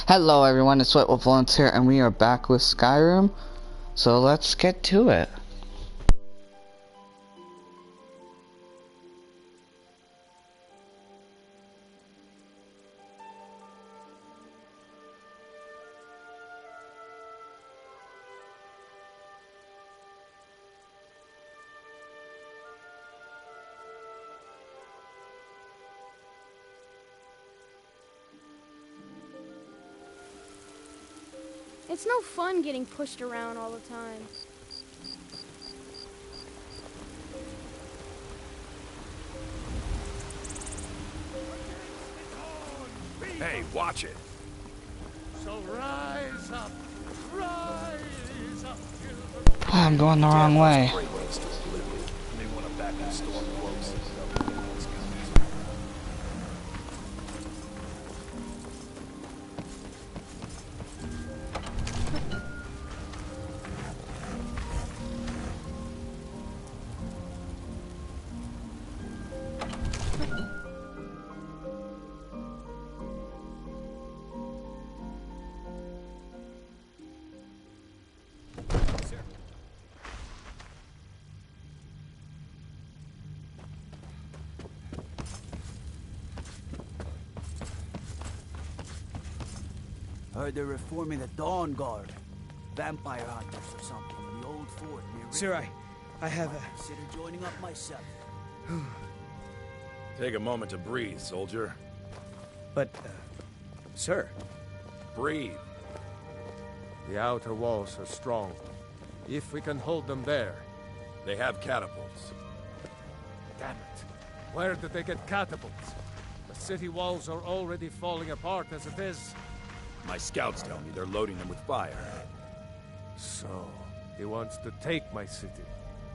Hello everyone, it's White Wolf Volunteer and we are back with Skyrim, so let's get to it. It's no fun getting pushed around all the time. Hey, watch it. So rise up, children. I'm going the wrong way. They want to back the storm close. Heard they're reforming the Dawn Guard. Vampire hunters or something in the old fort near Sir, I have a... Consider joining up myself. Take a moment to breathe, soldier. But, sir, Breathe. The outer walls are strong. If we can hold them there. They have catapults. Damn it. Where did they get catapults? The city walls are already falling apart as it is. My scouts tell me they're loading them with fire. So, he wants to take my city.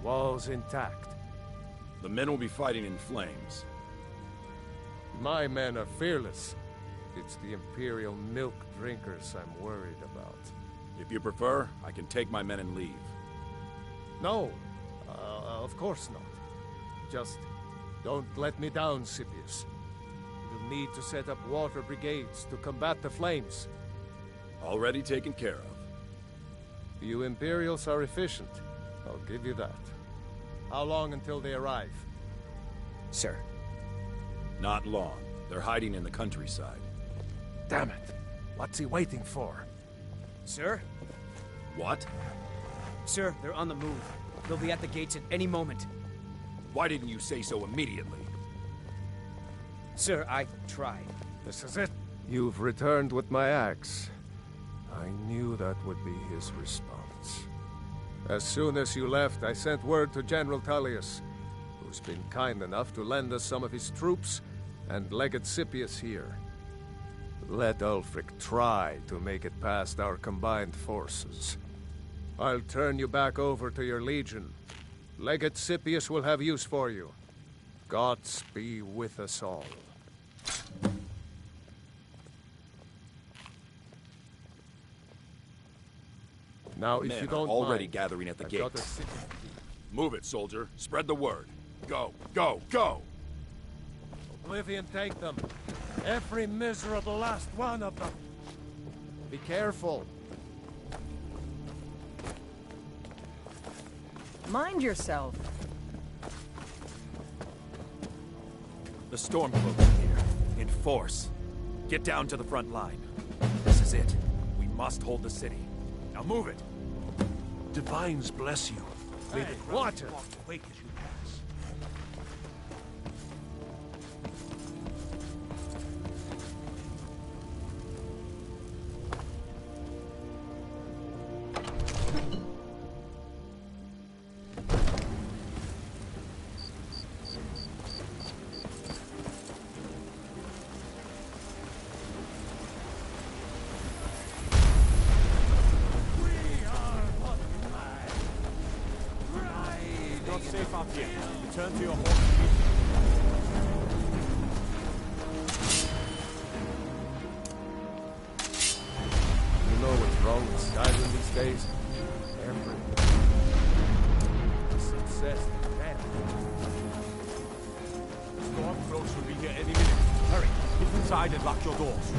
Walls intact. The men will be fighting in flames. My men are fearless. It's the Imperial milk drinkers I'm worried about. If you prefer, I can take my men and leave. No, of course not. Just don't let me down, Scipius. We'll need to set up water brigades to combat the flames. Already taken care of. You Imperials are efficient. I'll give you that. How long until they arrive? sir. Not long. They're hiding in the countryside. Damn it! What's he waiting for? Sir? What? Sir, they're on the move. They'll be at the gates at any moment. Why didn't you say so immediately? Sir, I tried. This is it. You've returned with my axe. I knew that would be his response. As soon as you left, I sent word to General Tullius, who's been kind enough to lend us some of his troops, and Legate Scipius here. Let Ulfric try to make it past our combined forces. I'll turn you back over to your legion. Legate Scipius will have use for you. Gods be with us all. Now, if Men you don't are already mind, gathering at the I've got a gates. city- Move it, soldier. Spread the word. Go, go, go! Oblivion take them. Every miserable last one of them. Be careful. Mind yourself. The Stormcloak is here. In force. Get down to the front line. This is it. We must hold the city. Now move it! Divines bless you. Hey, watch it. Wake as you pass. Safe up here. Return to your horse. You know what's wrong with Skyrim these days? Everything. Success is bad. The Stormcloaks will be here any minute. Hurry. Get inside and lock your doors.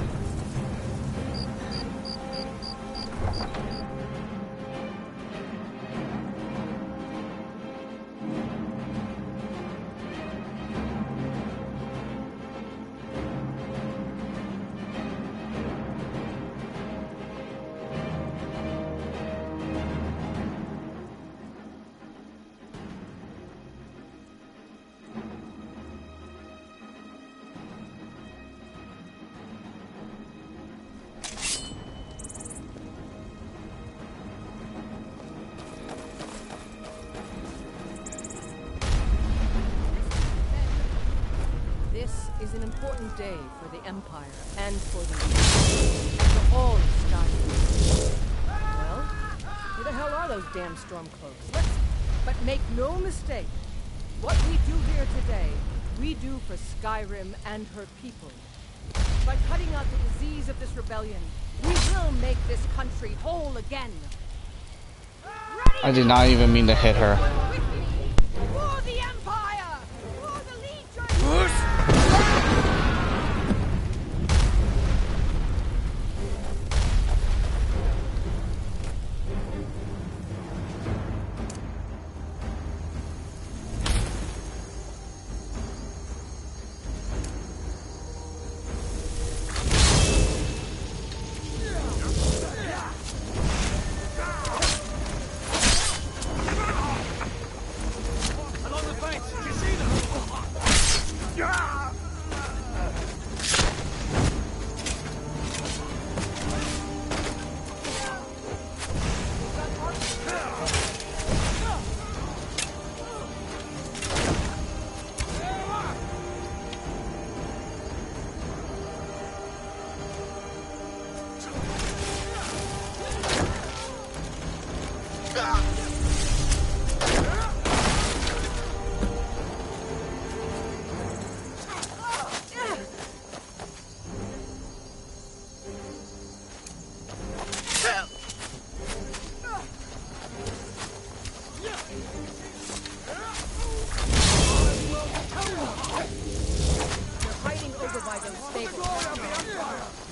is an important day for the Empire and for the Legion, and for all of Skyrim. Well, who the hell are those damn Stormcloaks? But make no mistake, what we do here today, we do for Skyrim and her people. By cutting out the disease of this rebellion, we will make this country whole again. I did not even mean to hit her. With me, for the Empire, for the Legion.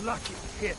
Lucky hit.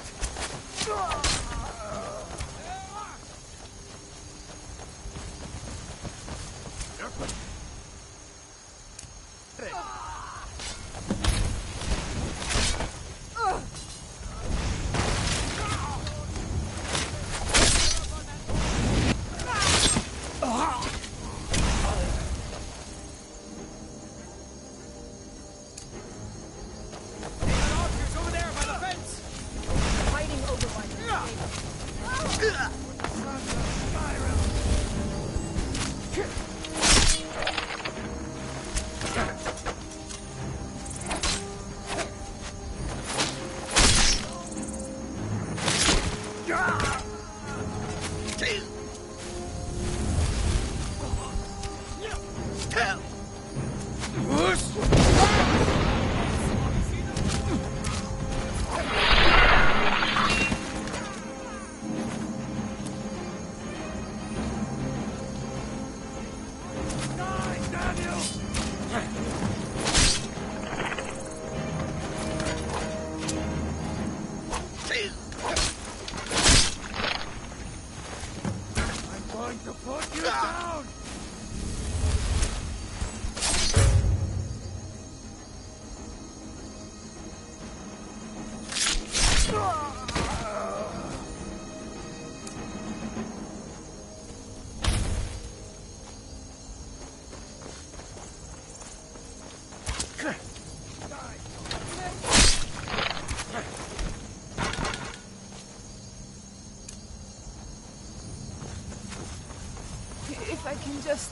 If I can just...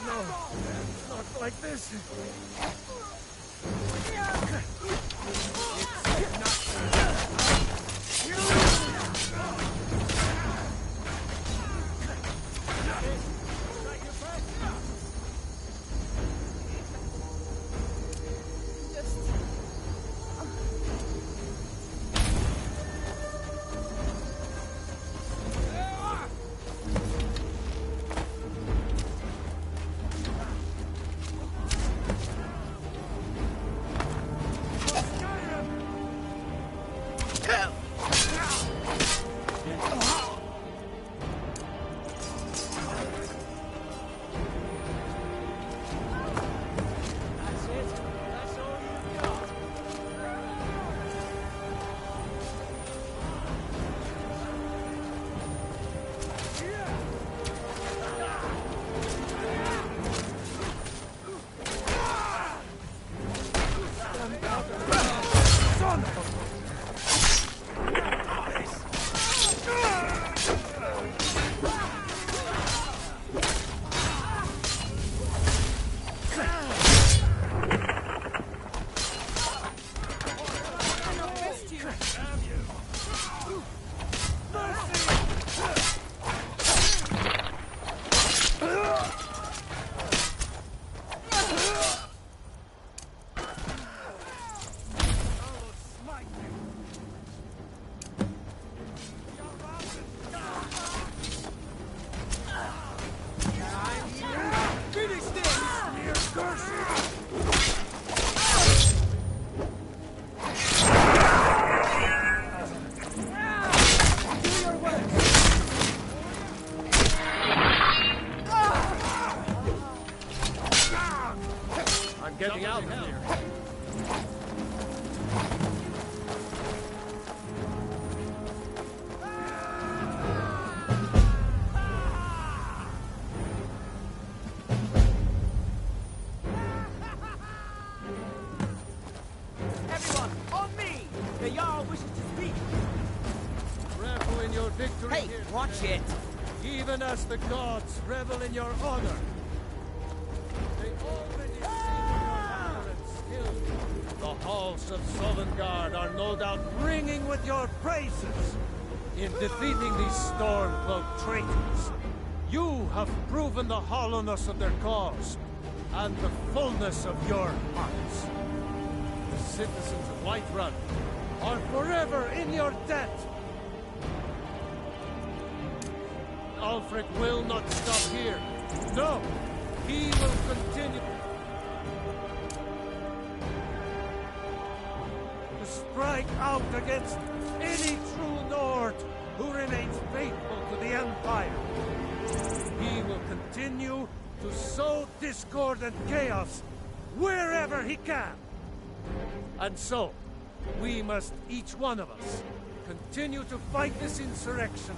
No, not like this. here. Everyone, on me! The Jarl wishes to speak. Revel in your victory Hey, here watch today. it! Even as the gods revel in your honor. They already sing your valor and skill. The halls of Sovngarde are no doubt ringing with your praises. In defeating these storm-cloaked traitors, you have proven the hollowness of their cause and the fullness of your hearts. The citizens of Whiterun are forever in your debt. Ulfric will not stop here. No, he will continue to strike out against any true Nord who remains faithful to the Empire. He will continue to sow discord and chaos wherever he can. And so, we must, each one of us, continue to fight this insurrection,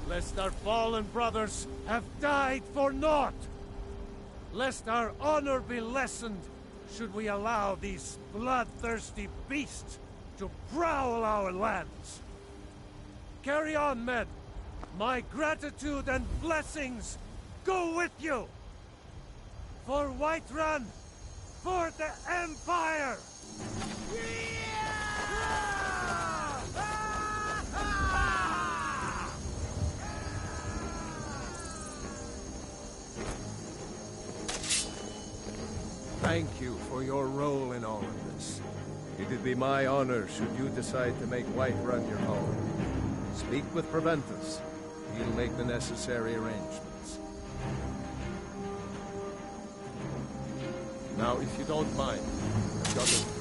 lest our fallen brothers have died for naught. Lest our honor be lessened, should we allow these bloodthirsty beasts to prowl our lands. Carry on, men. My gratitude and blessings go with you. For Whiterun, for the Empire! Thank you for your role in all of this. It'd be my honor should you decide to make Whiterun your home. Speak with Preventus. He'll make the necessary arrangements. Now, if you don't mind, I've got a...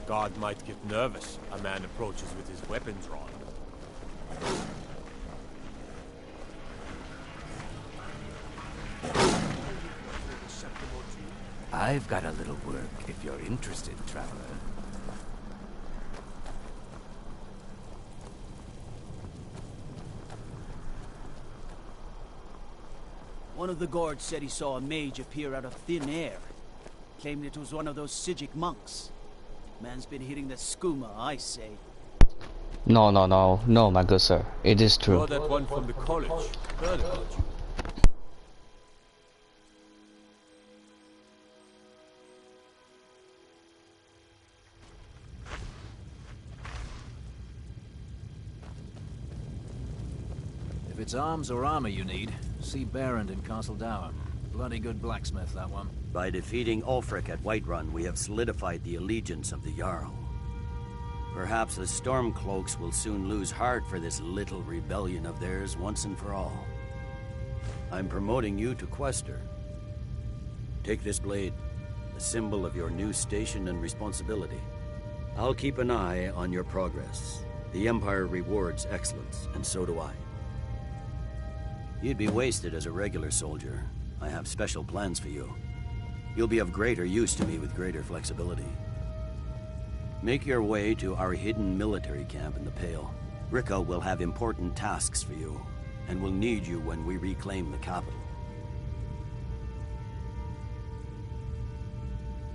God might get nervous. A man approaches with his weapon drawn. I've got a little work if you're interested, traveler. One of the guards said he saw a mage appear out of thin air. Claimed it was one of those Sijic monks. Man's been hitting the skooma, I say. No, my good sir. It is true. You're that one from the college. Heard about you. If it's arms or armor you need, see Barrand in Castle Dower. Bloody good blacksmith, that one. By defeating Ulfric at Whiterun, we have solidified the allegiance of the Jarl. Perhaps the Stormcloaks will soon lose heart for this little rebellion of theirs once and for all. I'm promoting you to Quester. Take this blade, a symbol of your new station and responsibility. I'll keep an eye on your progress. The Empire rewards excellence, and so do I. You'd be wasted as a regular soldier. I have special plans for you. You'll be of greater use to me with greater flexibility. Make your way to our hidden military camp in the Pale. Ricka will have important tasks for you, and will need you when we reclaim the capital.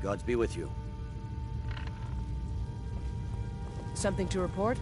Gods be with you. Something to report?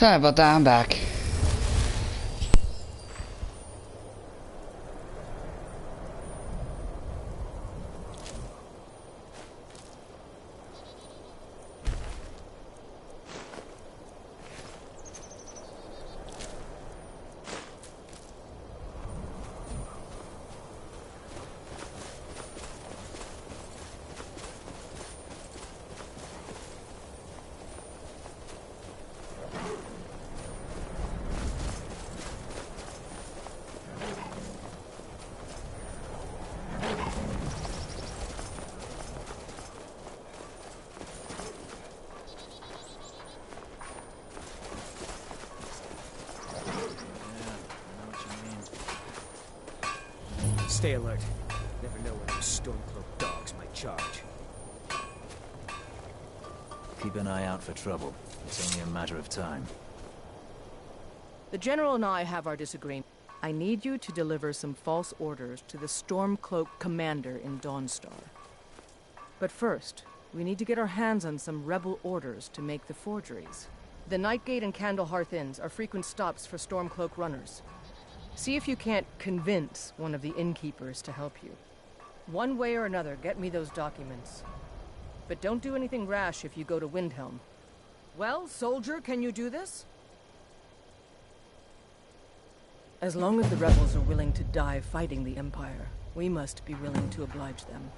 Sorry about that, I'm back. Stay alert. Never know when those Stormcloak dogs might charge. Keep an eye out for trouble. It's only a matter of time. The General and I have our disagreement. I need you to deliver some false orders to the Stormcloak commander in Dawnstar. But first, we need to get our hands on some rebel orders to make the forgeries. The Nightgate and Candlehearth Inns are frequent stops for Stormcloak runners. See if you can't convince one of the innkeepers to help you. One way or another, get me those documents. But don't do anything rash if you go to Windhelm. Well, soldier, can you do this? As long as the rebels are willing to die fighting the Empire, we must be willing to oblige them.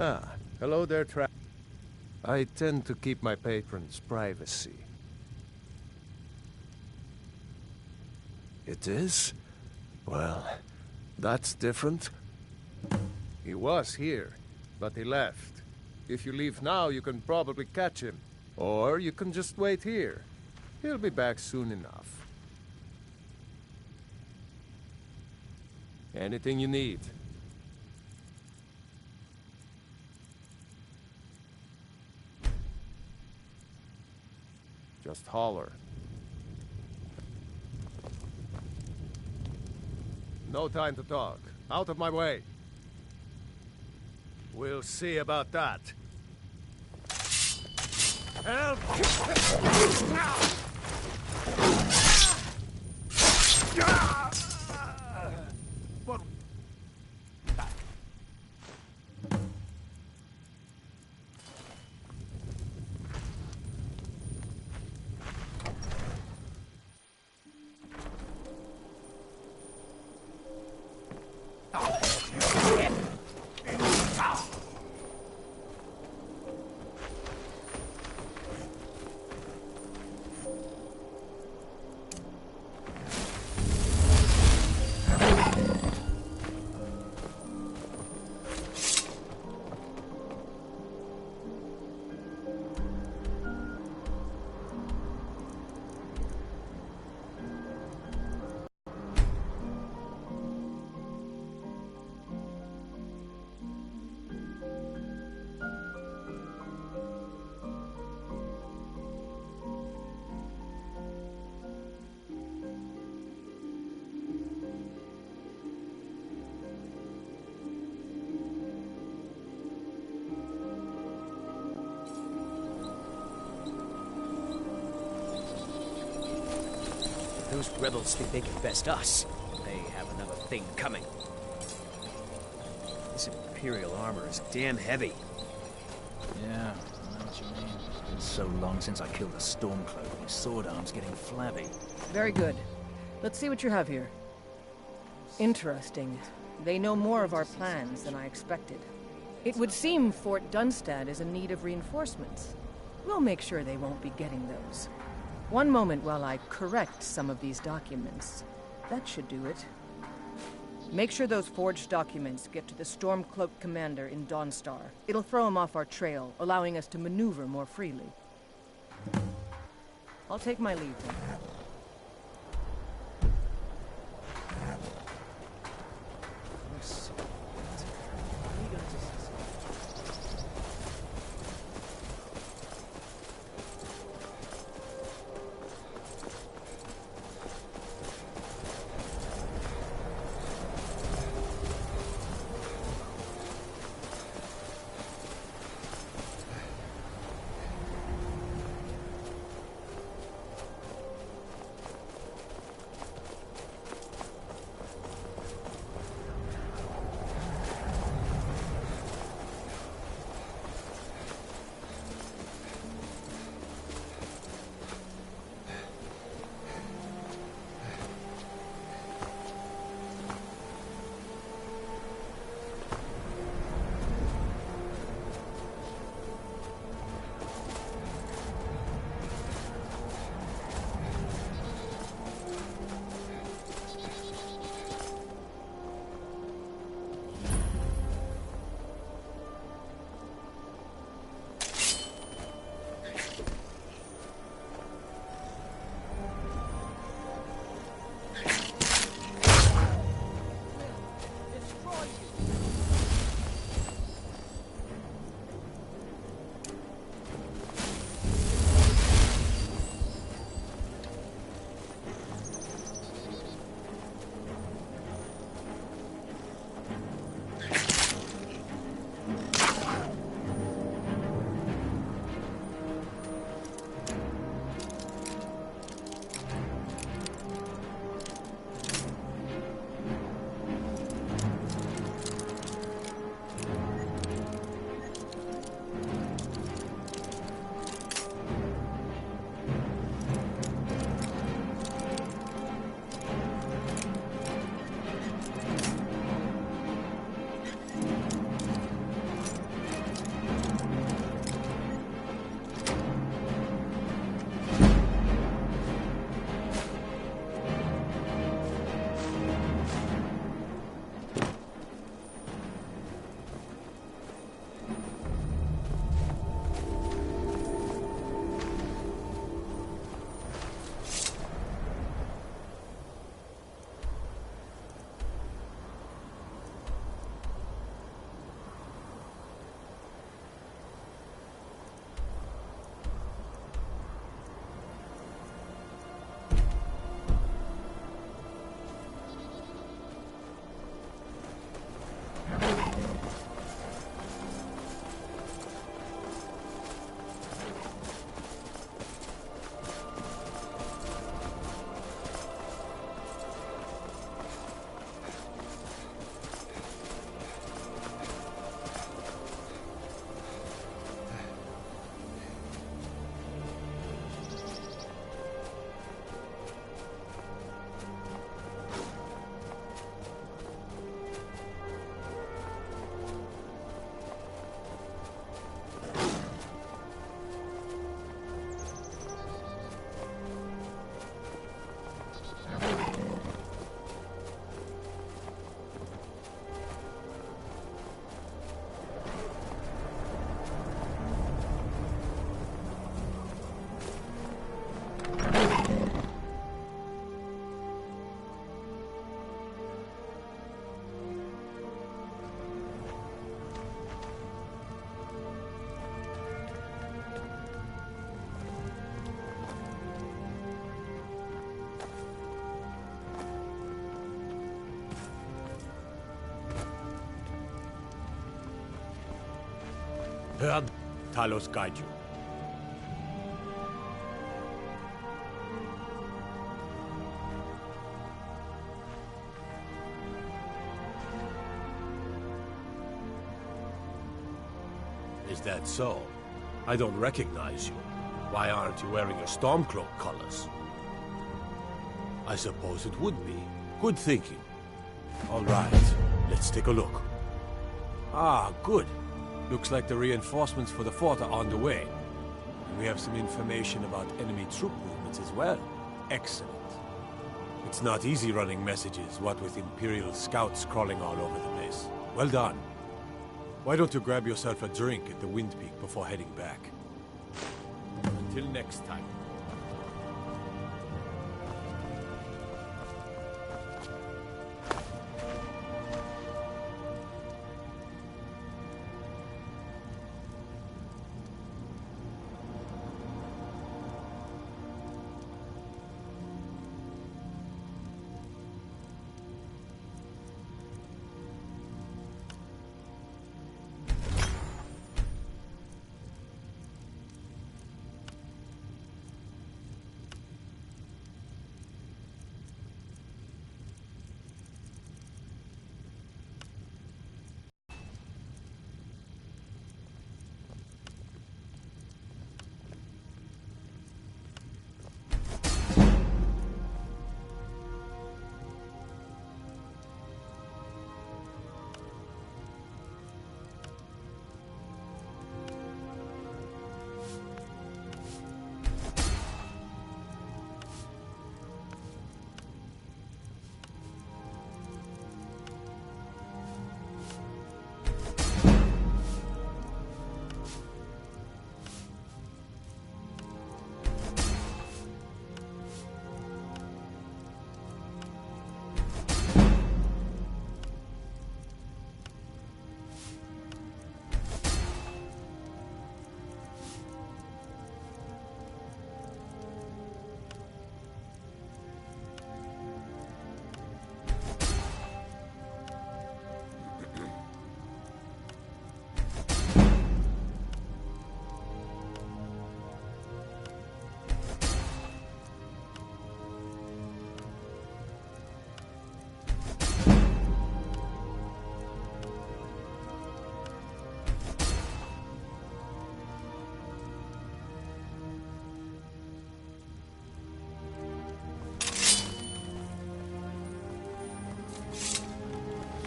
Ah, hello there, I tend to keep my patrons' privacy. It is? Well, that's different. He was here, but he left. If you leave now, you can probably catch him. Or you can just wait here. He'll be back soon enough. Anything you need. Just holler. No time to talk. Out of my way. We'll see about that. Help! What? Those rebels think they can best us. They have another thing coming. This Imperial armor is damn heavy. Yeah, I know what you mean. It's been so long since I killed a Stormcloak, my sword arm's getting flabby. Very good. Let's see what you have here. Interesting. They know more of our plans than I expected. It would seem Fort Dunstad is in need of reinforcements. We'll make sure they won't be getting those. One moment while I correct some of these documents. That should do it. Make sure those forged documents get to the Stormcloak commander in Dawnstar. It'll throw him off our trail, allowing us to maneuver more freely. I'll take my leave then. Heard? Talos guide you. Is that so? I don't recognize you. Why aren't you wearing your Stormcloak colors? I suppose it would be. Good thinking. All right, let's take a look. Ah, good. Looks like the reinforcements for the fort are on the way. And we have some information about enemy troop movements as well. Excellent. It's not easy running messages, what with Imperial scouts crawling all over the place. Well done. Why don't you grab yourself a drink at the Wind Peak before heading back? Until next time.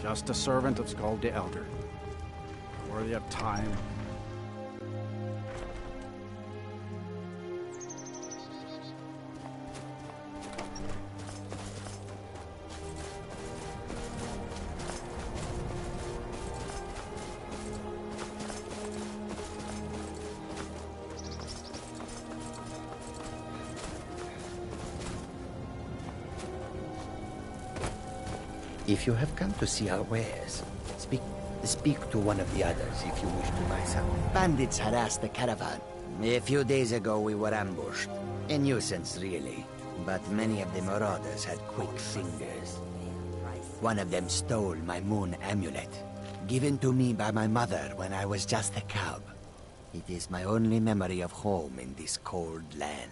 Just a servant of Skald the Elder. Worthy of time. If you have come to see our wares, speak to one of the others if you wish to buy something. Bandits harassed the caravan. A few days ago we were ambushed. A nuisance, really. But many of the marauders had quick fingers. One of them stole my moon amulet, given to me by my mother when I was just a cub. It is my only memory of home in this cold land.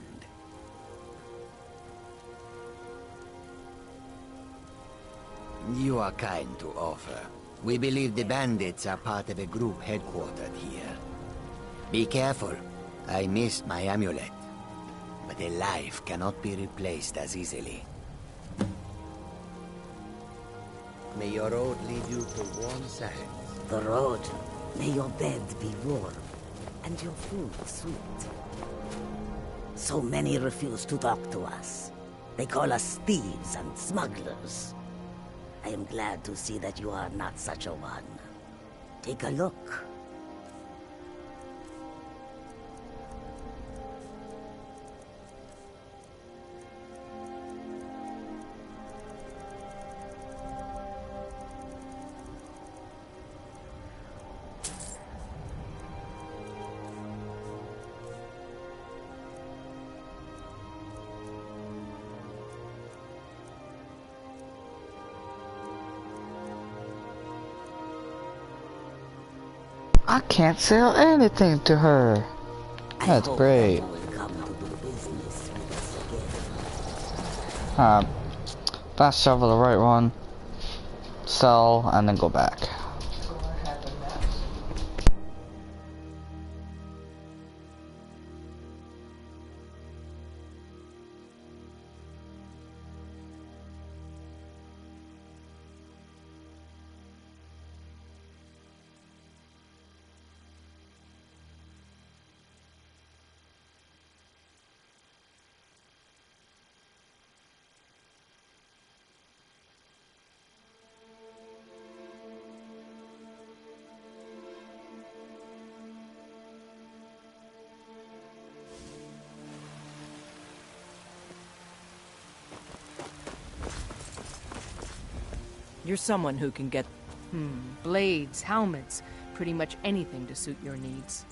You are kind to offer. We believe the bandits are part of a group headquartered here. Be careful. I missed my amulet. But a life cannot be replaced as easily. May your road lead you to warm sands. The road. May your bed be warm, and your food sweet. So many refuse to talk to us. They call us thieves and smugglers. I am glad to see that you are not such a one. Take a look. I can't sell anything to her. That's great. Fast travel the right one, sell, and then go back. You're someone who can get, blades, helmets, pretty much anything to suit your needs.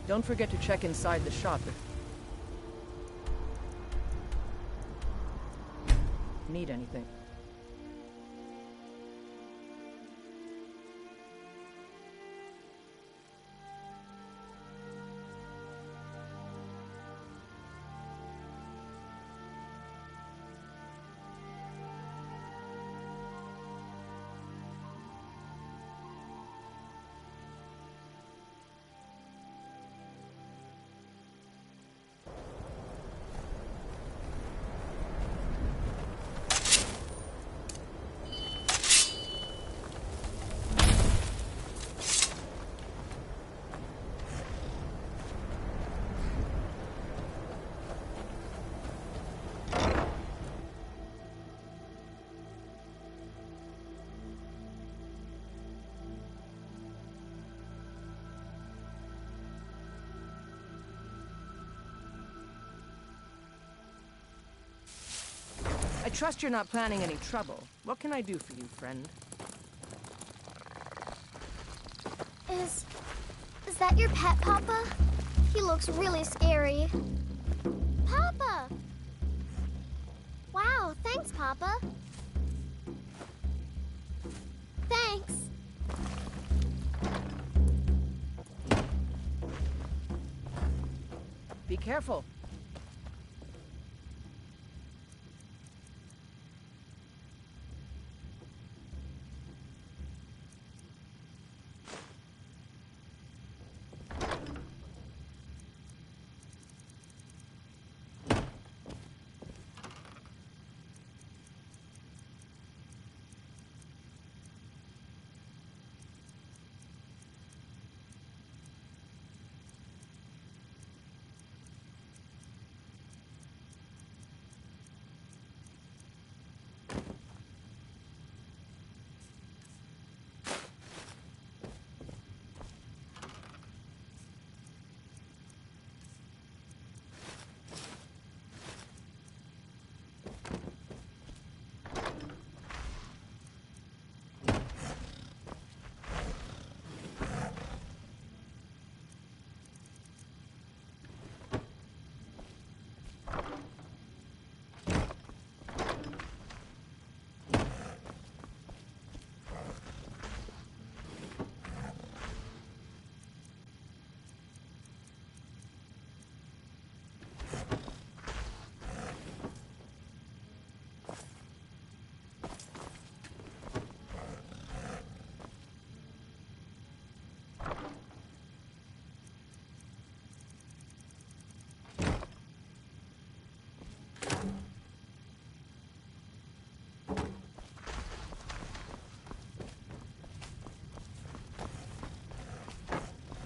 Don't forget to check inside the shop if... need anything. I trust you're not planning any trouble. What can I do for you, friend? Is that your pet, Papa? He looks really scary. Papa! Wow, thanks, Papa. Thanks. Be careful.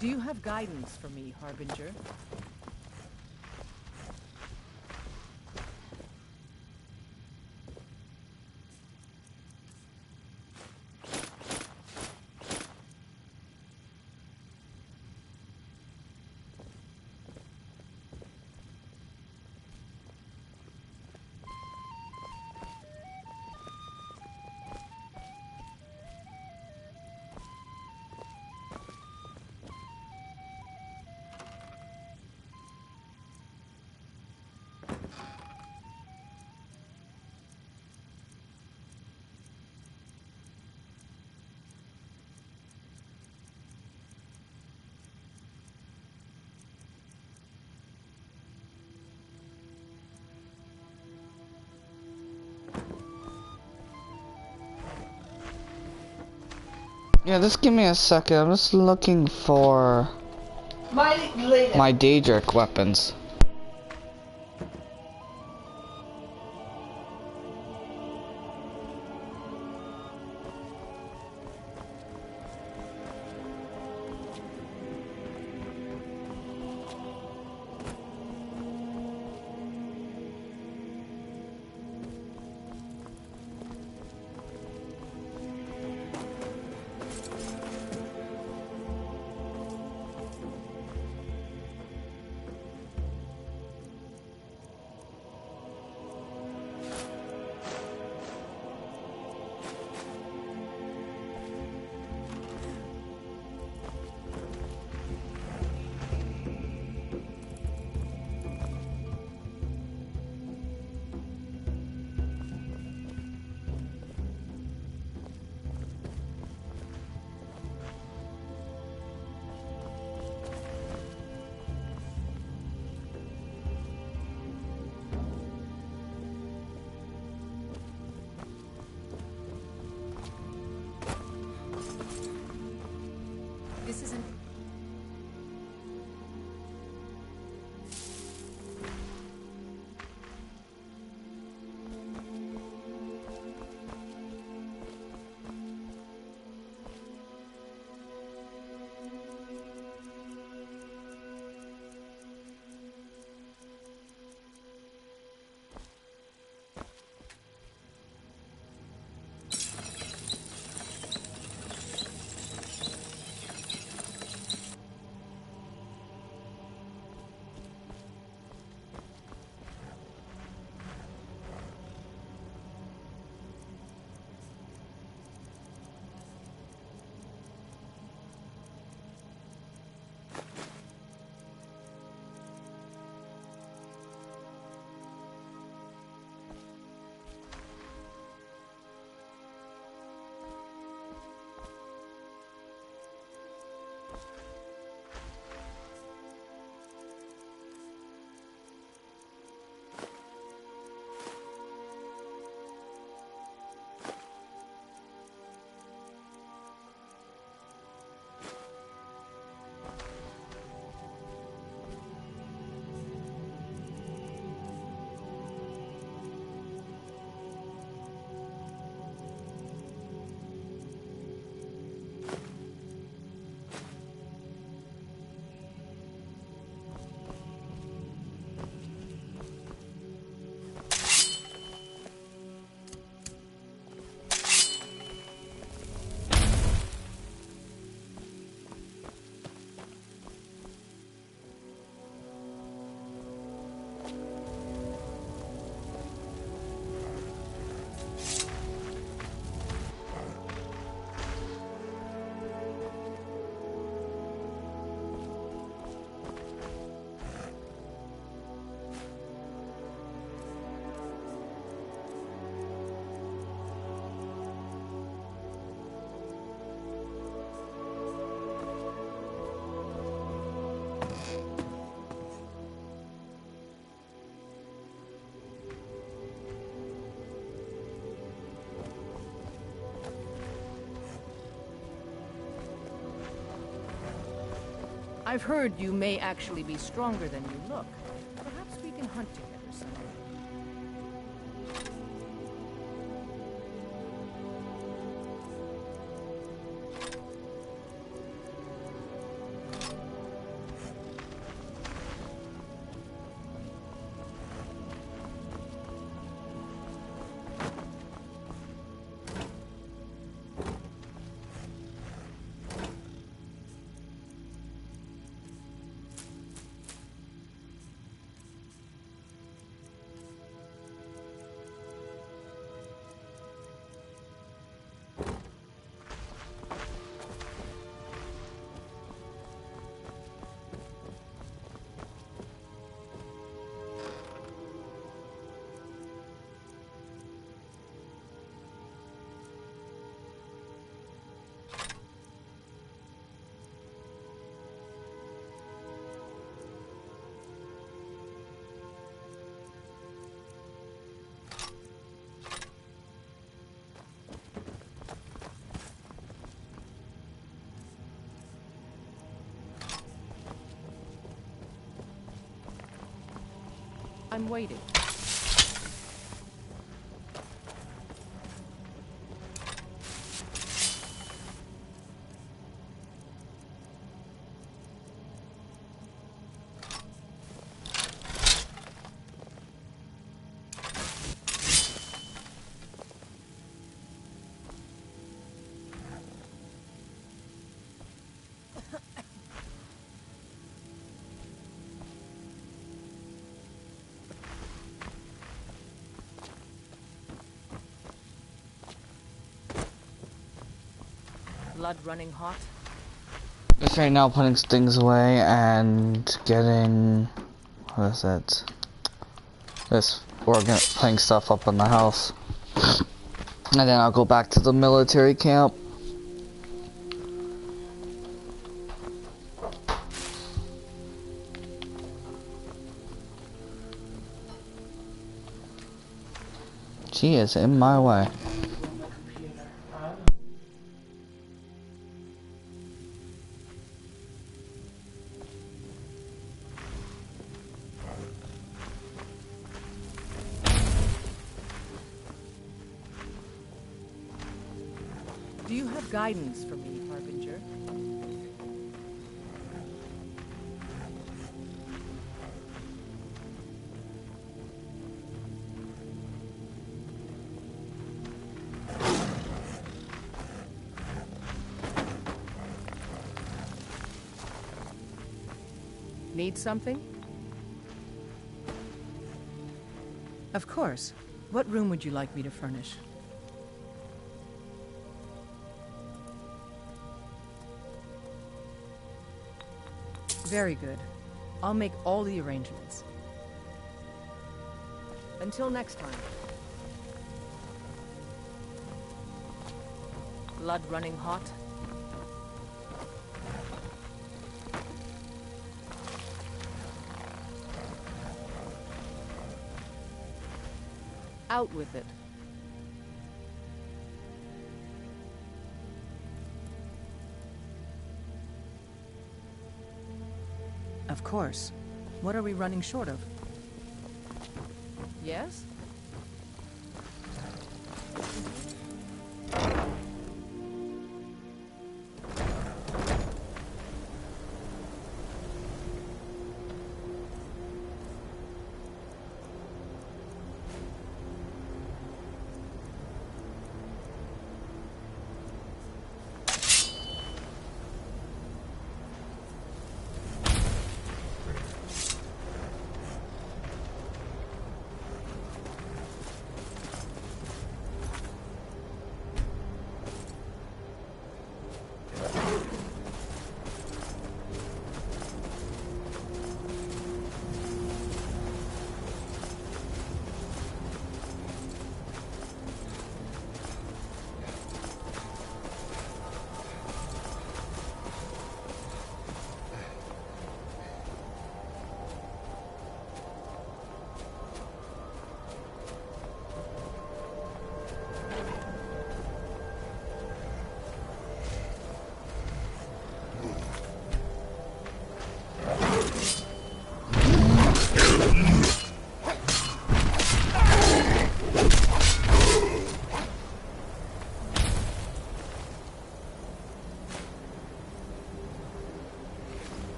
Do you have guidance for me, Harbinger? Yeah, just give me a second. I'm just looking for my Daedric weapons. This isn't... I've heard you may actually be stronger than you look. Perhaps we can hunt together someday. I'm waiting. Blood running hot. Just right now putting things away and getting, what is it? This, putting stuff up in the house. And then I'll go back to the military camp. She is in my way. Do you have guidance for me, Harbinger? Need something? Of course. What room would you like me to furnish? Very good. I'll make all the arrangements. Until next time. Blood running hot. Out with it. Of course. What are we running short of? Yes?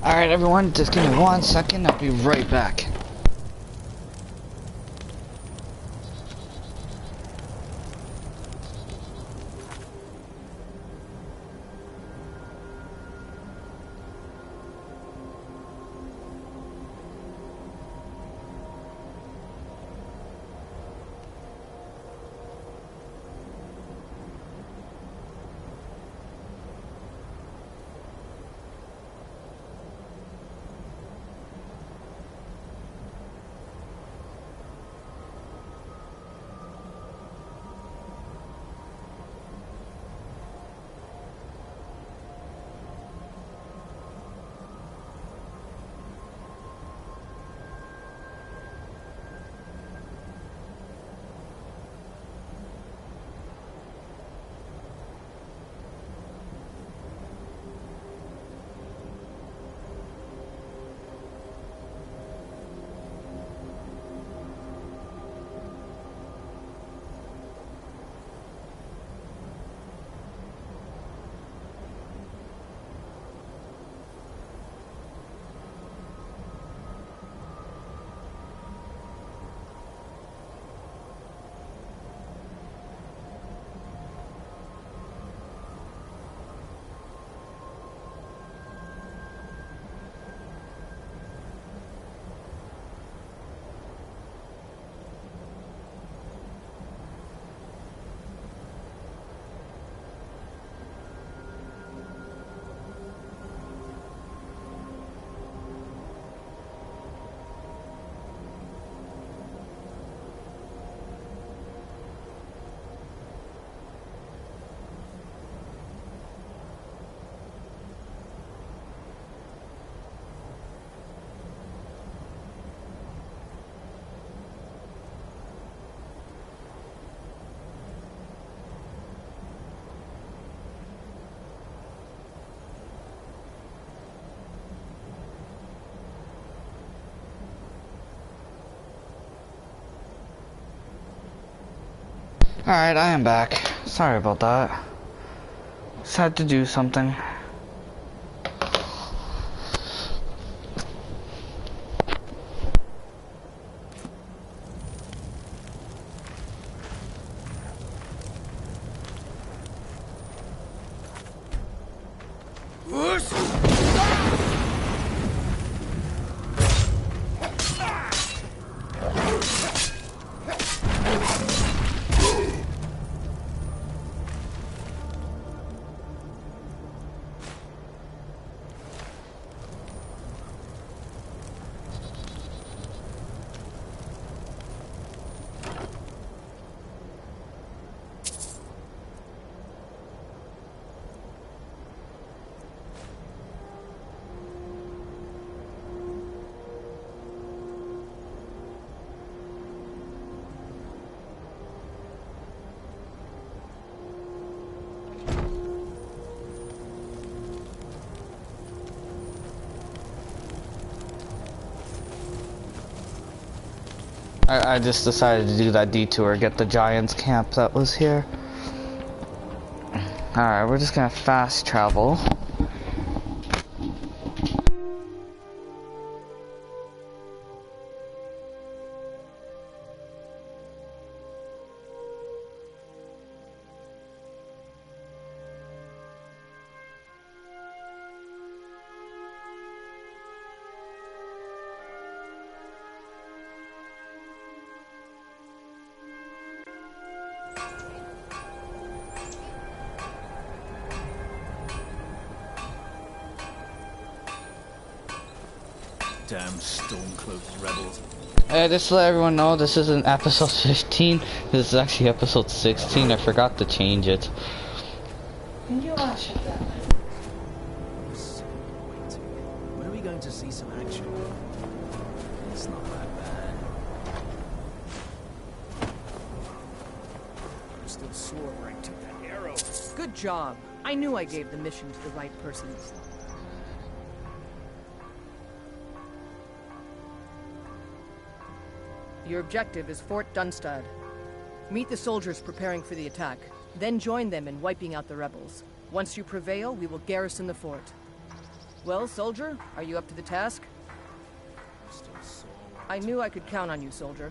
Alright everyone, just give me 1 second, I'll be right back. Alright, I am back. Sorry about that. Just had to do something. I just decided to do that detour, get the Giants camp that was here. Alright, we're just gonna fast travel. Damn storm-cloaked rebels. Just to let everyone know, this isn't episode 15. This is actually episode 16. I forgot to change it. Can you shut that? When are we going to see some action? It's not that bad. I'm still sore where I took that arrow. Good job. I knew I gave the mission to the right person. Your objective is Fort Dunstad. Meet the soldiers preparing for the attack, then join them in wiping out the rebels. Once you prevail, we will garrison the fort. Well, soldier, are you up to the task? I knew I could count on you, soldier.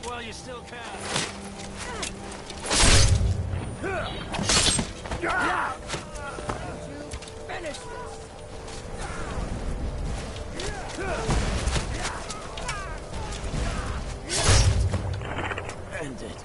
up while you still can. Finish this. End it.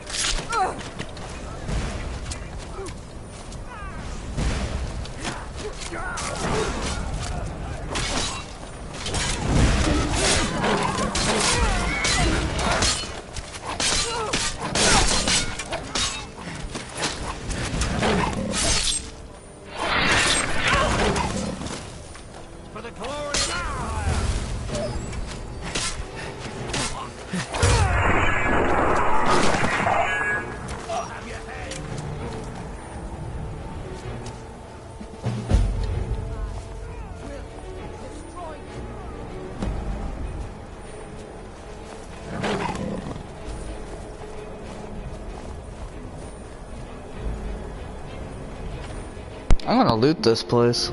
For the glory of Empire! I'll have your head! I'm gonna loot this place.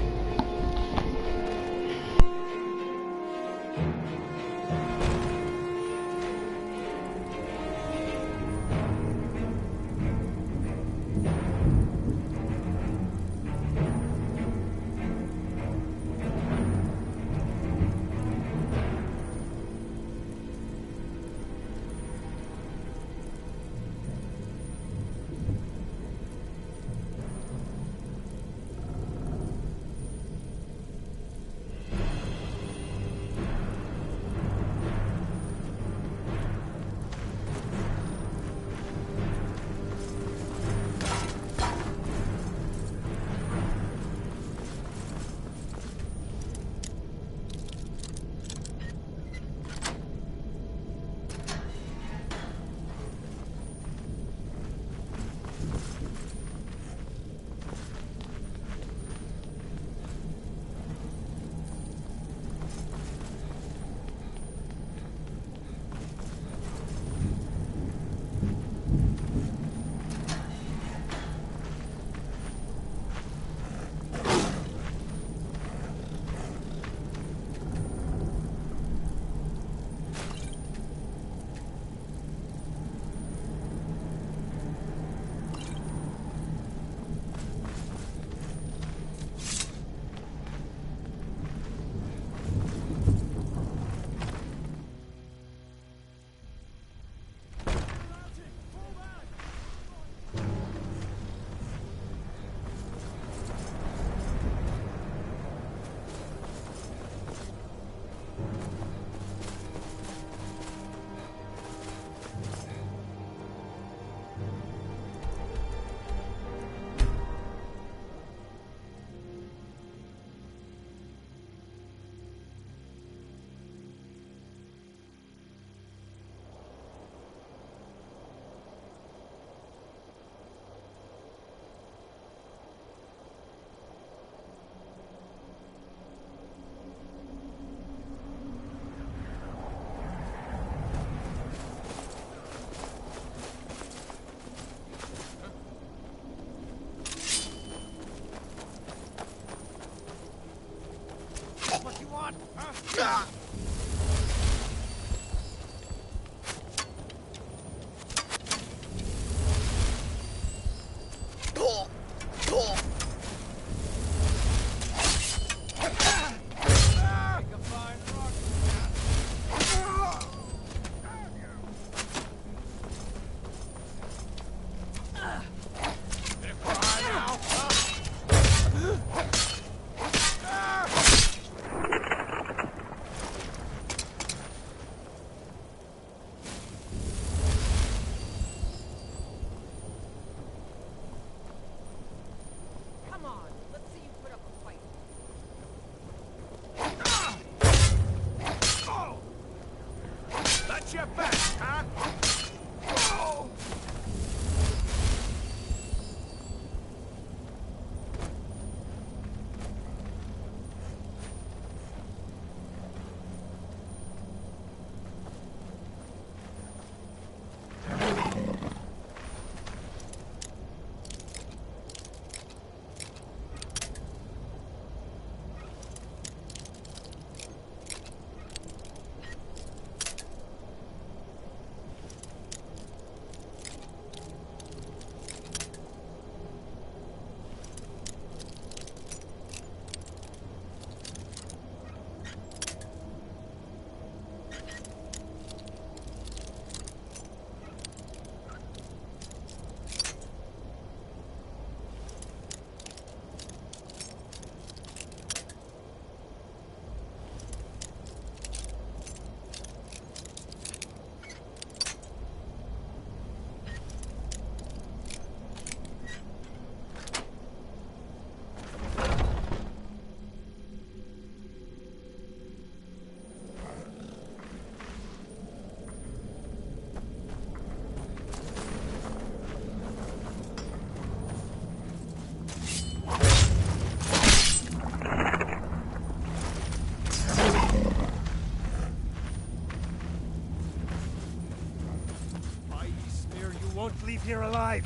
won't leave here alive.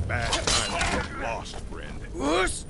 Bad time to get lost, friend. Whoosh!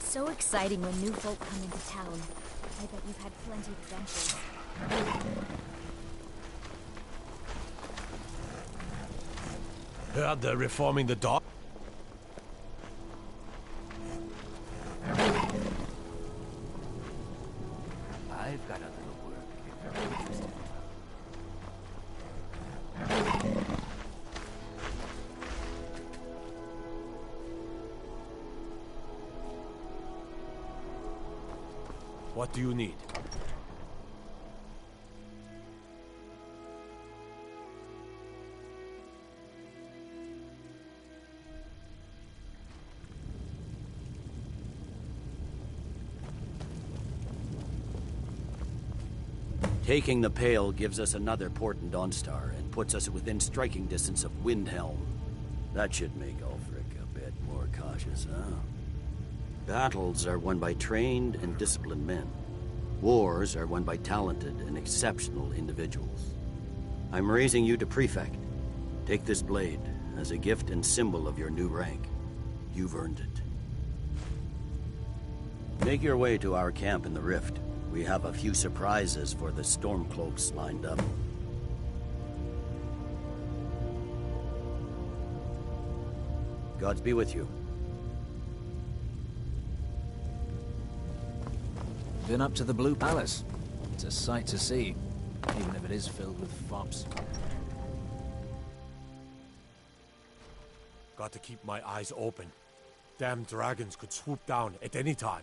So exciting when new folk come into town. I bet you've had plenty of adventures. Heard they're reforming the dock? I've got a little work if you're interested. What do you need? Taking the Pale gives us another port in Dawnstar and puts us within striking distance of Windhelm. That should make Ulfric a bit more cautious, huh? Battles are won by trained and disciplined men. Wars are won by talented and exceptional individuals. I'm raising you to Prefect. Take this blade as a gift and symbol of your new rank. You've earned it. Make your way to our camp in the Rift. We have a few surprises for the Stormcloaks lined up. Gods be with you. Been up to the Blue Palace. It's a sight to see, even if it is filled with fops. Got to keep my eyes open. Damn dragons could swoop down at any time.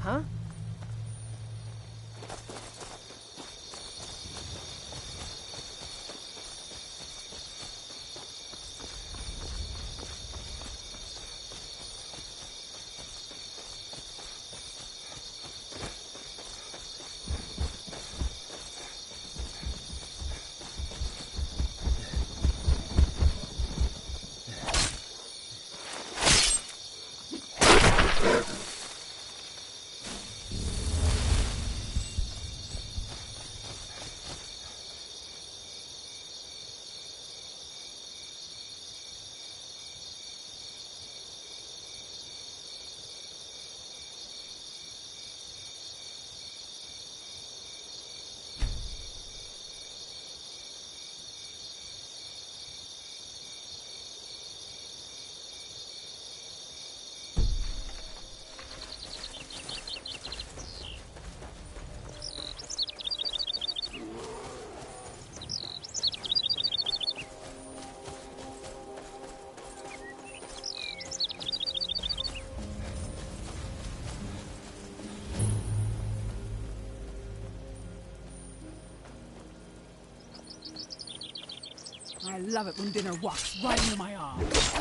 Huh? I love it when dinner walks right into my arms.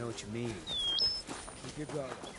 What you mean. Keep your guard up.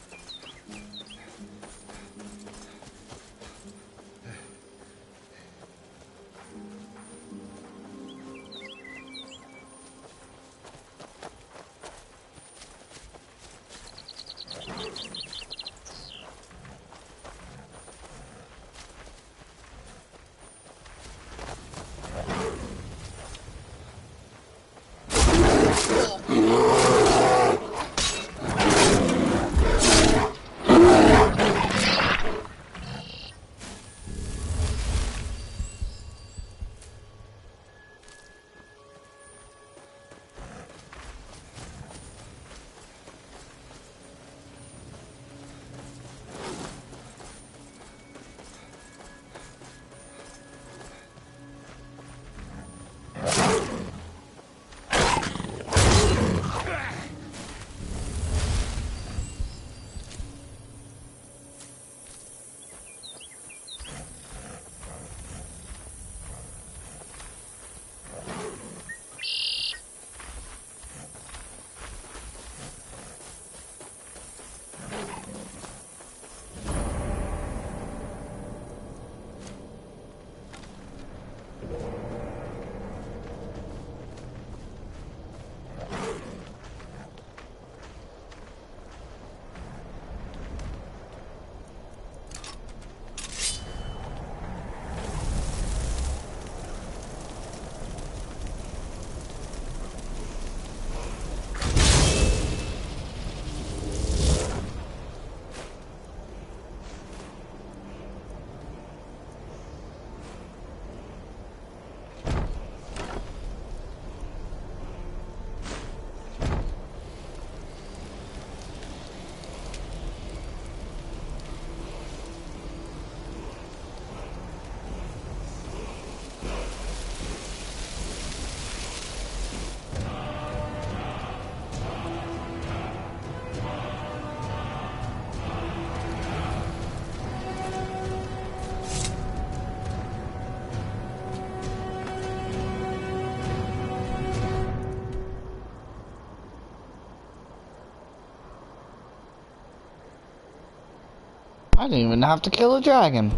I didn't even have to kill a dragon.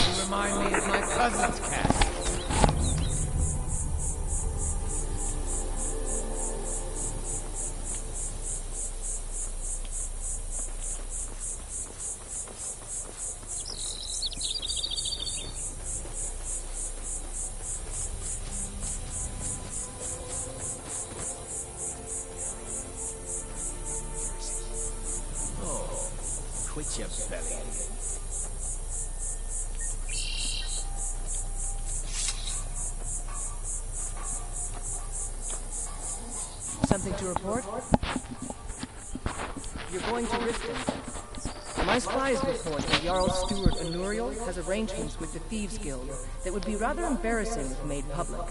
You remind me of my cousin's cat. Quit your belly. Something to report? You're going to Riften. My spies report that Jarl Steward Anuriel has arrangements with the Thieves Guild that would be rather embarrassing if made public.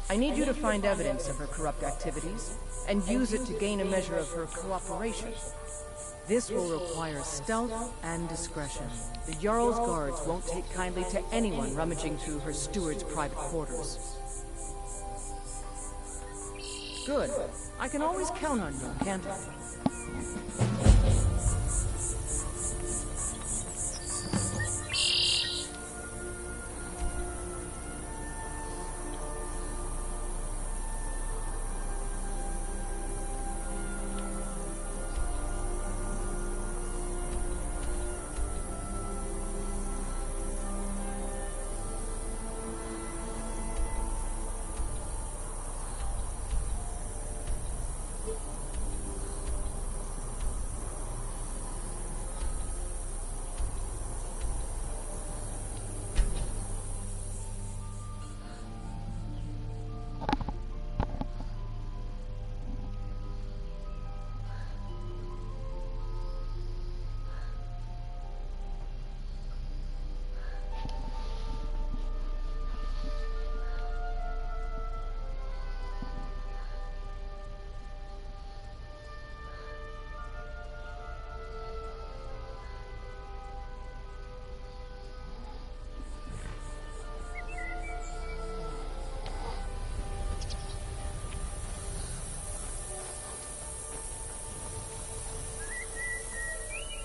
I need you to find evidence of her corrupt activities and use it to gain a measure of her cooperation. This will require stealth and discretion. The Jarl's guards won't take kindly to anyone rummaging through her steward's private quarters. Good. I can always count on you, can't I?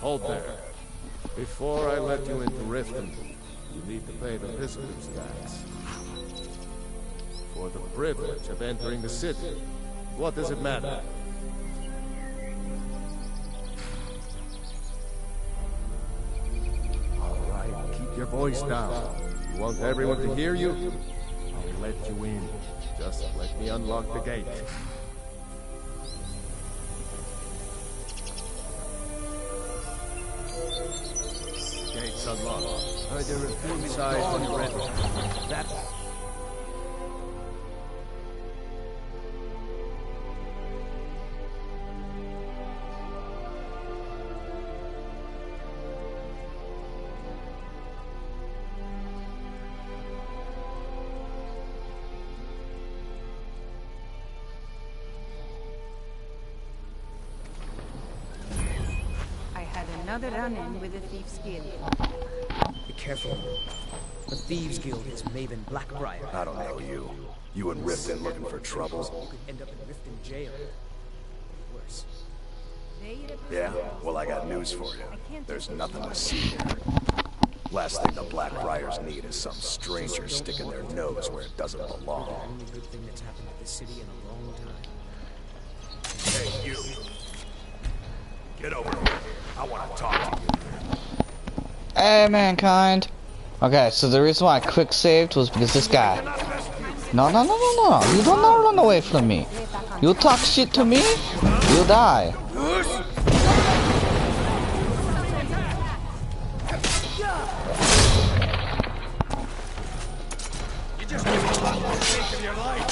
Hold there. Before I let you into Riften, you need to pay the visitors' tax. For the privilege of entering the city, what does it matter? All right, keep your voice down. You want everyone to hear you? I'll let you in. Just let me unlock the gate. Gates unlocked. Inside and ready. That. Another run-in with the Thieves Guild. Be careful. The Thieves Guild is Maven Blackbriar. I don't know you. You and Riften looking for trouble? You could end up in Riften jail. Worse. Yeah? Well, I got news for you. There's nothing to see here. Last thing the Blackbriars need is some stranger sticking their nose where it doesn't belong. The only good thing that's happened to this city in a long time. Hey, you. Get over here. I want to talk to you. Hey, mankind. Okay, so the reason why I quick saved was because this guy. No. You don't not run away from me. You talk shit to me, you'll die. You just of your life.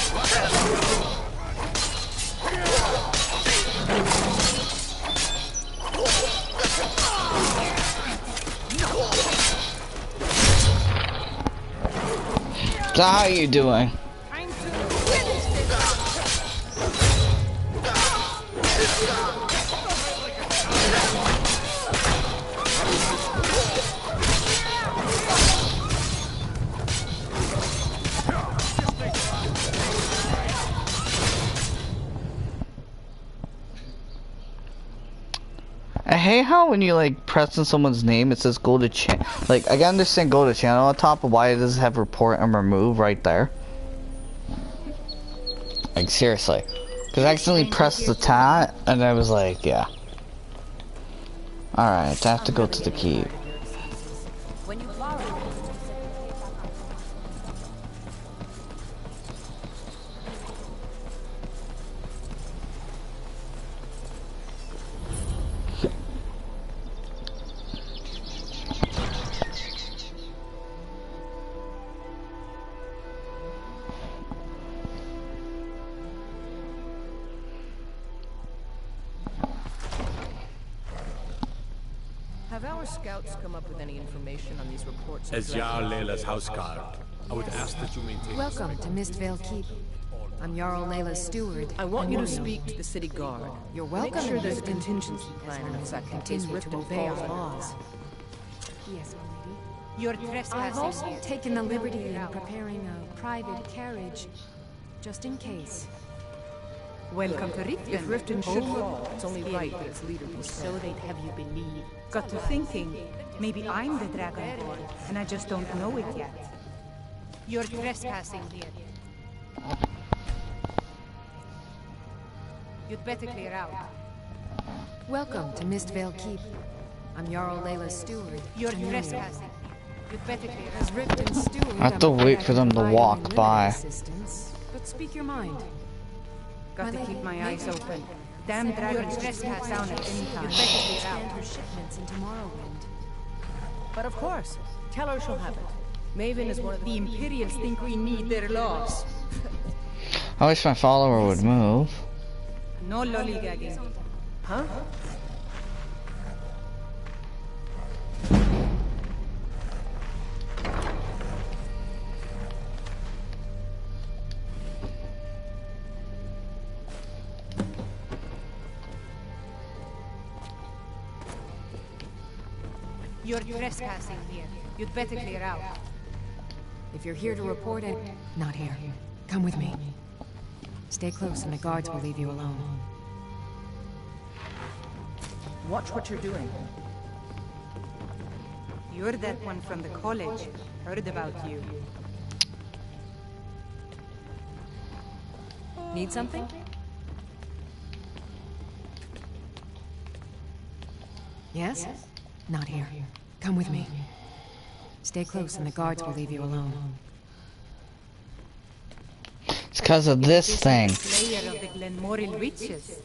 So how are you doing? I hate how when you like press in someone's name it says go to channel. Like I can understand go to channel on top, but why does it have report and remove right there? Like seriously, because I accidentally pressed the tab and I was like, yeah. All right, I have to go to the key. Have our scouts come up with any information on these reports? As Jarl Layla's houseguard, I would ask that you maintain. Welcome to Mistvale Keep. I'm Jarl Layla's steward. I want you to speak to the city guard. You're welcome. Make sure there's a contingency plan in effect in case Continue to Riften obey falls our under laws. attack. Yes, my lady. You're trespassing. I've also taken the liberty in preparing a private carriage, just in case. Welcome to Riften. If Riften should fall, it's only right that its leader be So spared. they'd have you believe. Got to thinking, maybe I'm the Dragonborn, and I just don't know it yet. You're trespassing here. You'd better clear out. Welcome to Mistvale Keep. I'm Jarl Layla's steward. You're trespassing. You'd better clear As Riften's steward, I have to wait for them to walk by. But speak your mind. Got to keep my eyes open. Damn dragons can swoop down at any time. You'd better expand her shipments into Morrowind. But of course, tell her she'll have it. Maven is one of The Imperials think we need their laws. I wish my follower would move. No lollygagging. Huh? You're trespassing here. You'd better clear out. If you're here to report it, not here. Come with me. Stay close and the guards will leave you alone. Watch what you're doing. You're that one from the college. Heard about you. Need something? Yes? Not here. Come with me. Stay close and the guards will leave you alone. It's because of this thing. Slayer of the Glenmoril witches.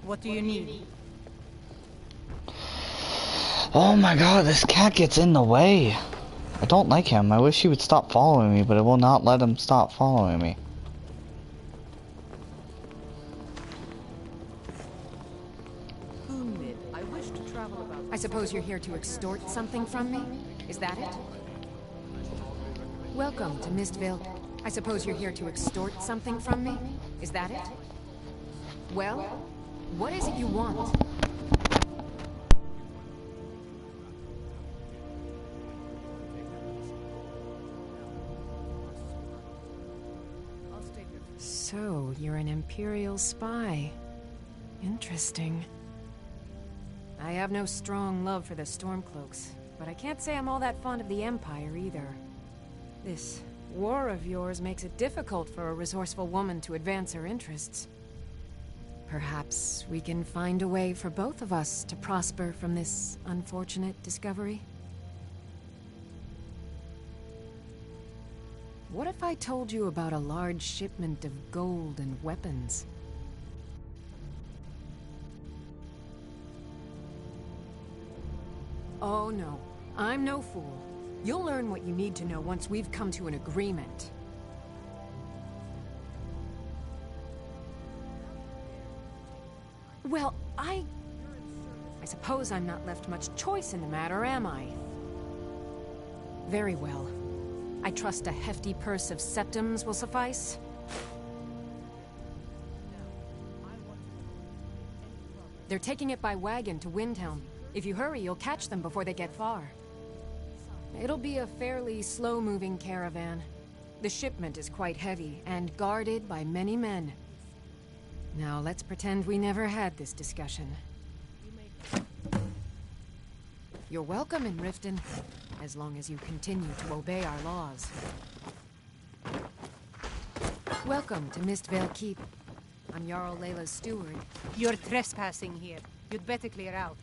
What do you need? Oh my god, this cat gets in the way. I don't like him. I wish he would stop following me, but it will not let him stop following me. I suppose you're here to extort something from me? Is that it? Welcome to Mistvale. I suppose you're here to extort something from me? Is that it? Well, what is it you want? So, you're an Imperial spy. Interesting. I have no strong love for the Stormcloaks, but I can't say I'm all that fond of the Empire either. This war of yours makes it difficult for a resourceful woman to advance her interests. Perhaps we can find a way for both of us to prosper from this unfortunate discovery? What if I told you about a large shipment of gold and weapons? Oh no, I'm no fool. You'll learn what you need to know once we've come to an agreement. Well, I suppose I'm not left much choice in the matter, am I? Very well. I trust a hefty purse of septims will suffice. They're taking it by wagon to Windhelm. If you hurry, you'll catch them before they get far. It'll be a fairly slow-moving caravan. The shipment is quite heavy, and guarded by many men. Now, let's pretend we never had this discussion. You're welcome in Riften, as long as you continue to obey our laws. Welcome to Mistvale Keep. I'm Jarl Layla's steward. You're trespassing here. You'd better clear out.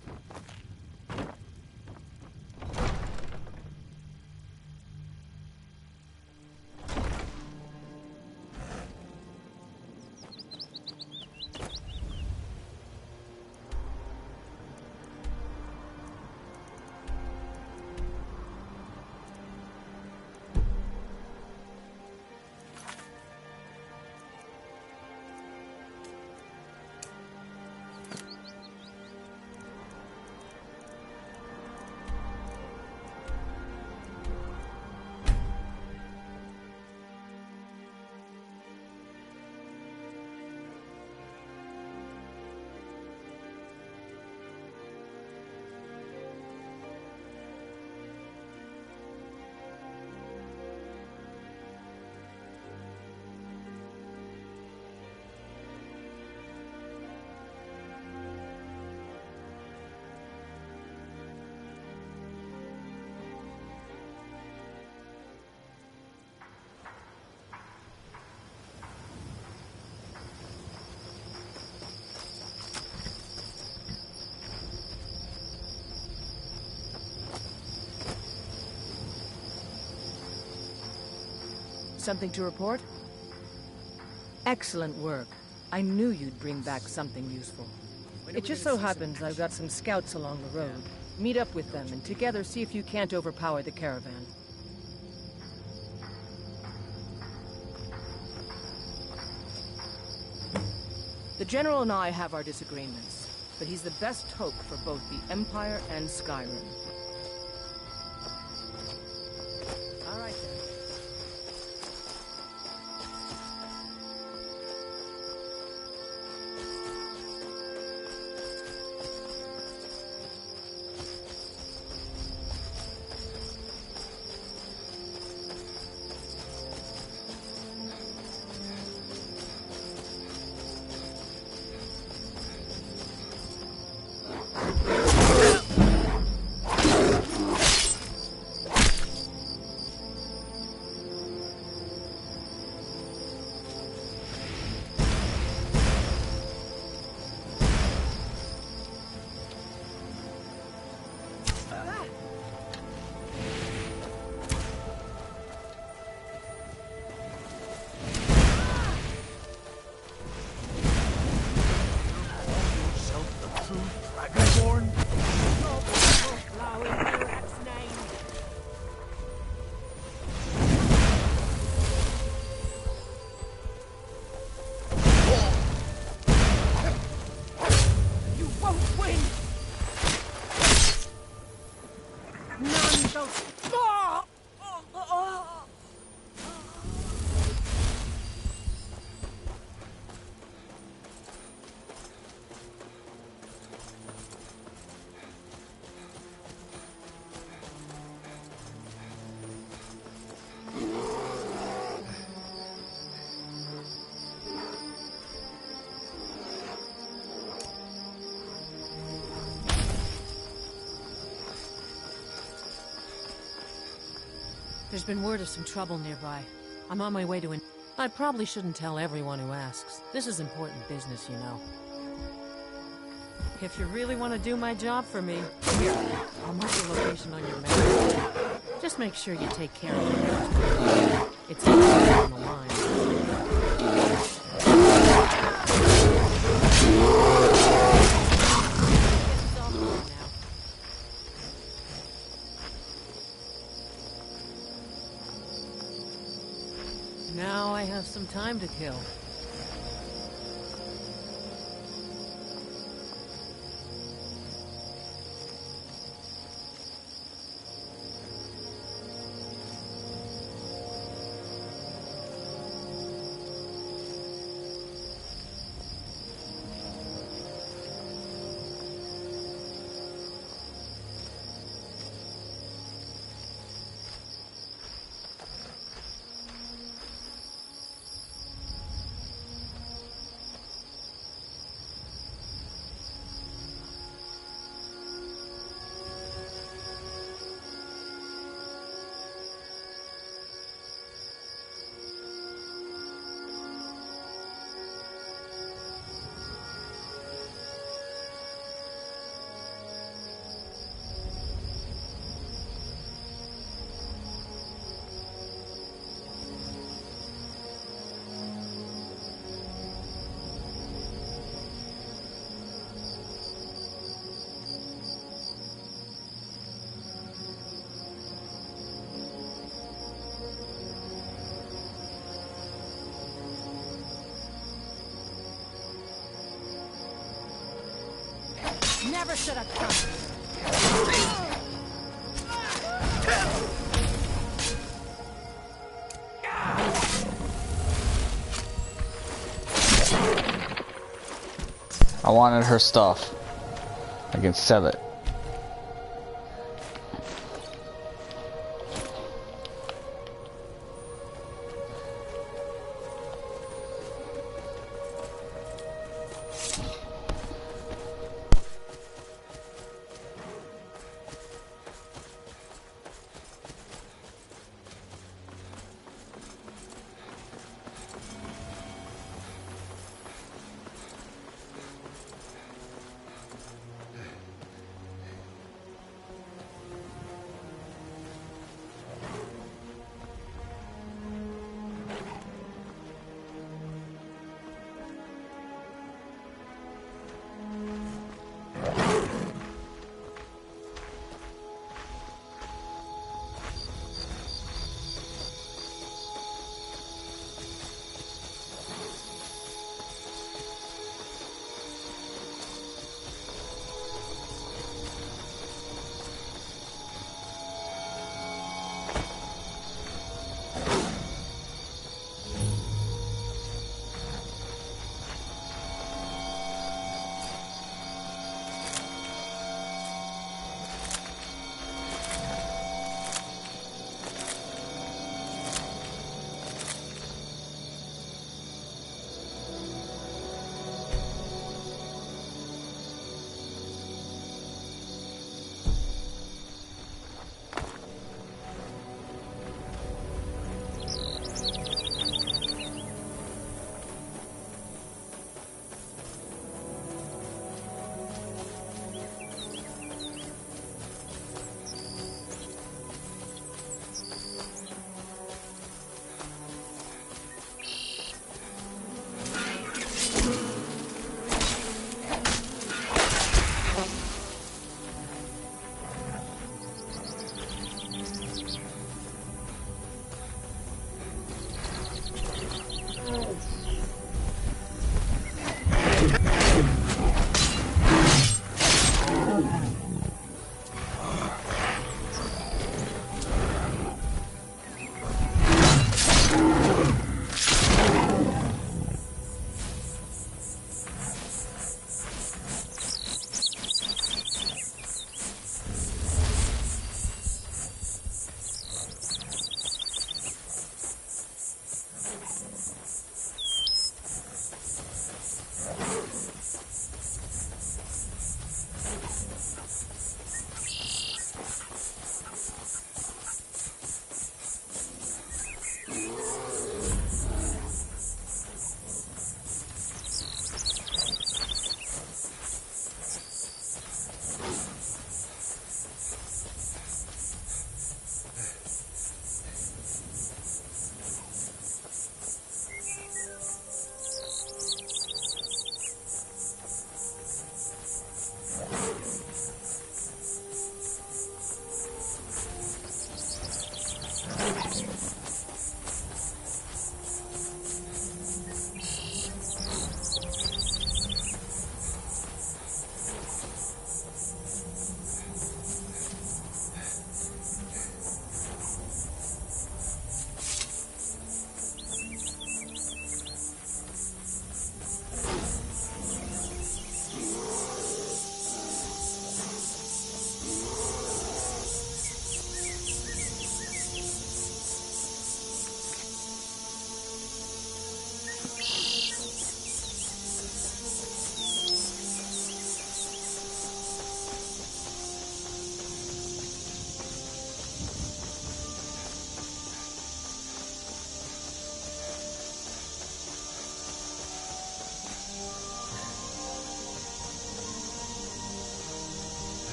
something to report? Excellent work. I knew you'd bring back something useful. It just so happens I've got some scouts along the road. Meet up with them and together see if you can't overpower the caravan. The General and I have our disagreements, but he's the best hope for both the Empire and Skyrim. All right, then. There's been word of some trouble nearby. I'm on my way to I probably shouldn't tell everyone who asks. This is important business, you know. If you really want to do my job for me, here, I'll mark the location on your map. Just make sure you take care of it. It's on the line. Now I have some time to kill. Never should have come. I wanted her stuff. I can sell it.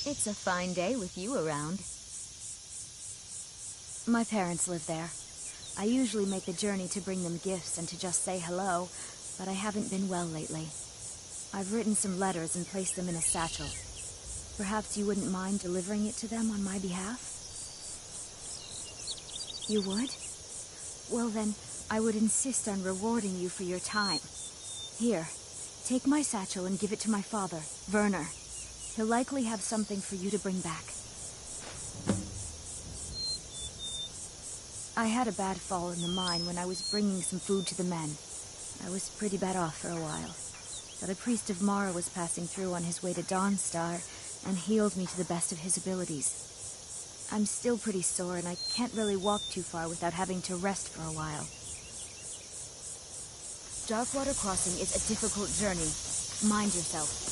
It's a fine day with you around. My parents live there. I usually make the journey to bring them gifts and to just say hello, but I haven't been well lately. I've written some letters and placed them in a satchel. Perhaps you wouldn't mind delivering it to them on my behalf? You would? Well then, I would insist on rewarding you for your time. Here, take my satchel and give it to my father, Werner. He'll likely have something for you to bring back. I had a bad fall in the mine when I was bringing some food to the men. I was pretty bad off for a while. But a priest of Mara was passing through on his way to Dawnstar and healed me to the best of his abilities. I'm still pretty sore and I can't really walk too far without having to rest for a while. Darkwater Crossing is a difficult journey. Mind yourself.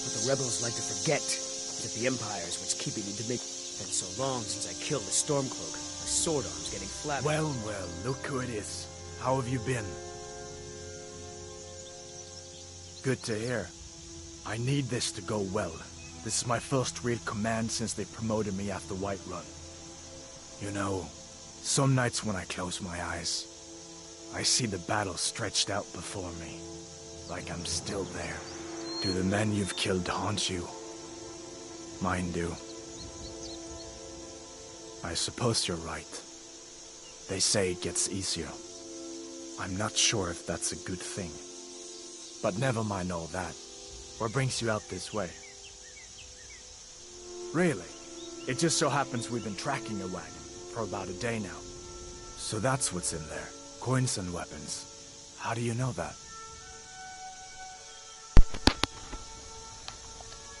What the rebels like to forget is that the Empire is what's keeping me to make. It's been so long since I killed the Stormcloak. My sword arm's getting flabby. Well, well, look who it is. How have you been? Good to hear. I need this to go well. This is my first real command since they promoted me after Whiterun. You know, some nights when I close my eyes, I see the battle stretched out before me, like I'm still there. Do the men you've killed haunt you? Mine do. I suppose you're right. They say it gets easier. I'm not sure if that's a good thing. But never mind all that. What brings you out this way? Really? It just so happens we've been tracking a wagon for about a day now. So that's what's in there. Coins and weapons. How do you know that?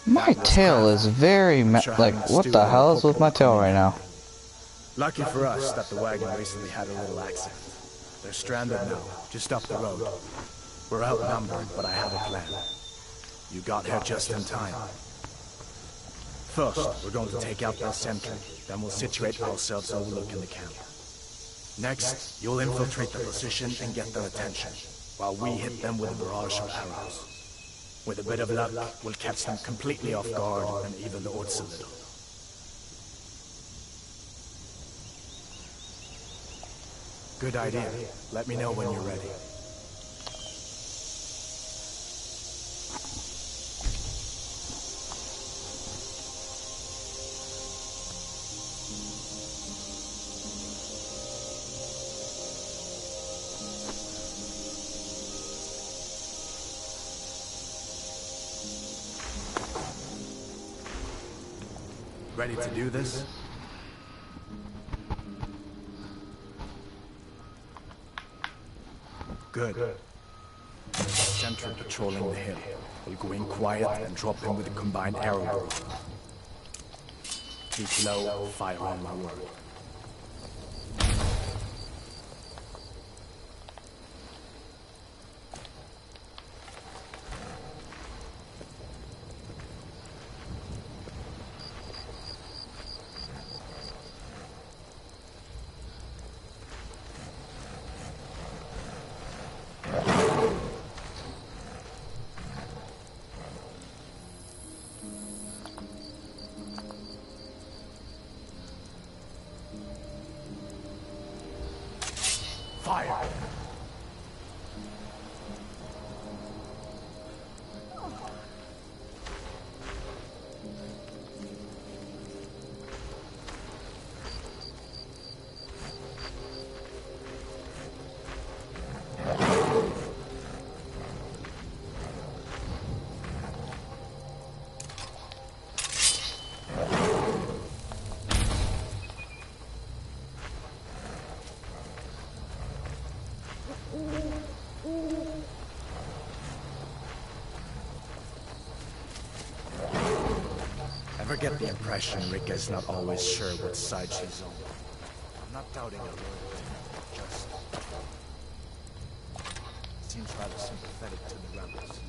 My tail is very like, what the hell is with my tail right now? Lucky for us that the wagon recently had a little accident. They're stranded now, just up the road. We're outnumbered, but I have a plan. You got here just in time. First, we're going to take out their sentry, then we'll situate ourselves overlooking the camp. Next, you'll infiltrate the position and get their attention, while we hit them with a barrage of arrows. With a bit of luck, we'll catch them completely off guard and even the odds a little. Good idea. Let me know when you're ready. Ready to do this? Good. There's a sentry patrolling the hill. We'll go in quiet and drop him with a combined arrow group. Keep low, fire on my word. Fire! Ever get the impression Rika is not always sure what side she's on? I'm not doubting her loyalty, just... seems rather sympathetic to the rebels.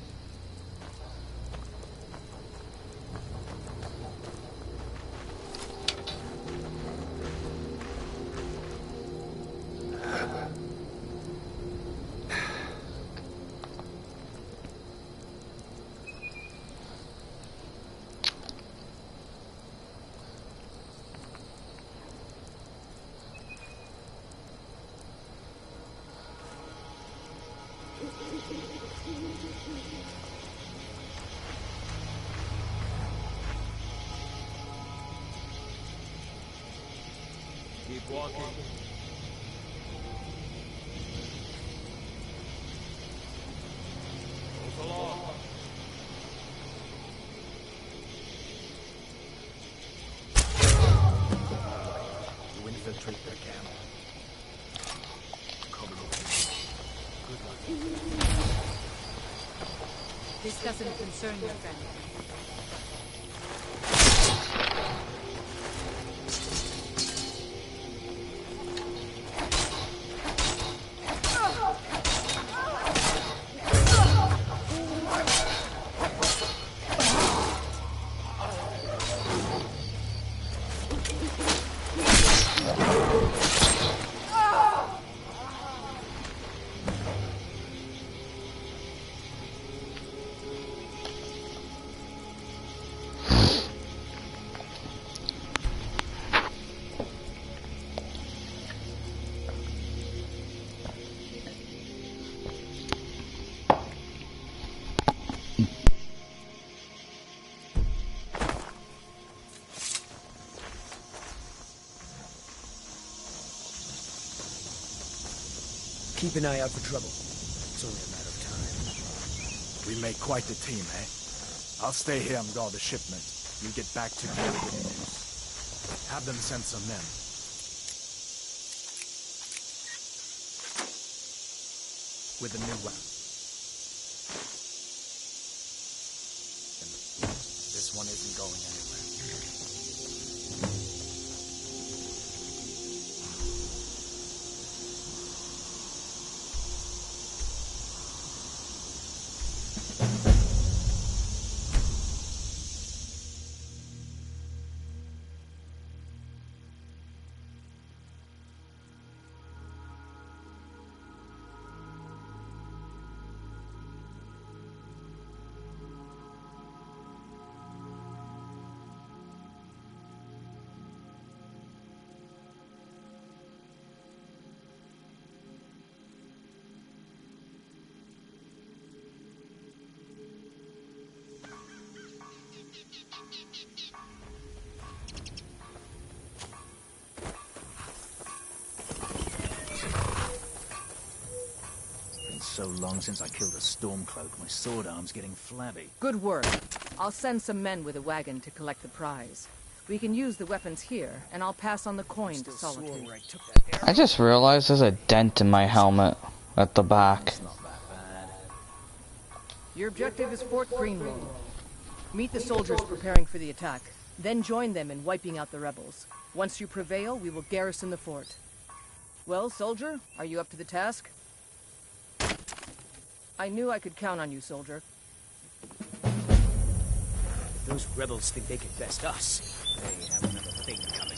Keep walking. Move along. You infiltrate their camp. Cover over. Good luck. This doesn't concern your friend. Keep an eye out for trouble. It's only a matter of time. We make quite a team, eh? I'll stay here and guard the shipment. You get back to me with the news. Have them send some men. With a new weapon. This one isn't going anywhere. So long since I killed a Stormcloak, my sword arm's getting flabby. Good work. I'll send some men with a wagon to collect the prize. We can use the weapons here, and I'll pass on the coin to Solitude. I just realized there's a dent in my helmet. At the back. Your objective is Fort Greenwald. Meet the soldiers preparing for the attack. Then join them in wiping out the rebels. Once you prevail, we will garrison the fort. Well, soldier, are you up to the task? I knew I could count on you, soldier. If those rebels think they can best us, they have another thing coming.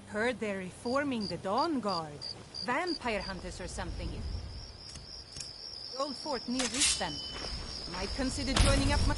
Heard they're reforming the Dawn Guard. Vampire hunters or something. Old fort near Riften. Might consider joining up my...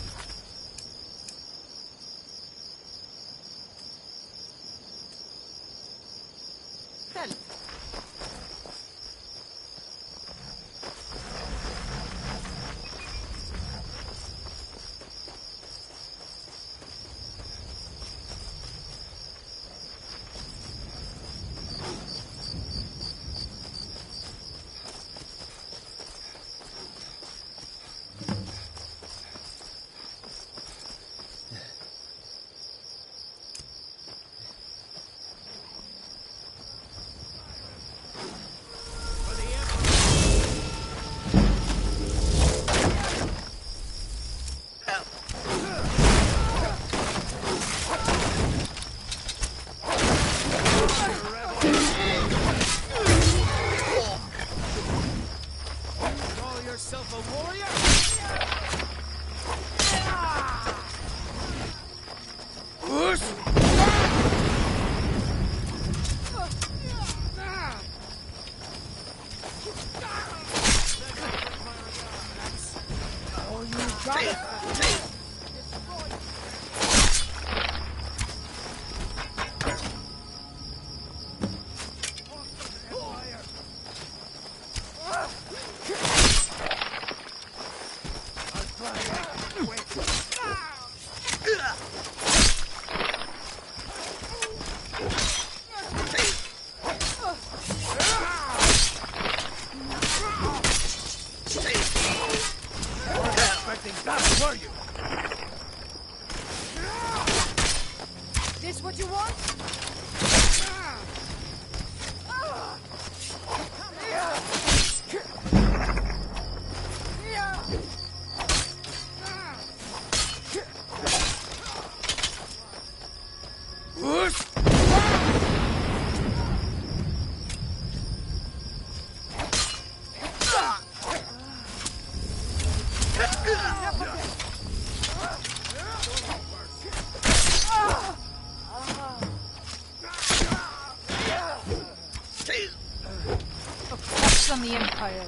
From the Empire.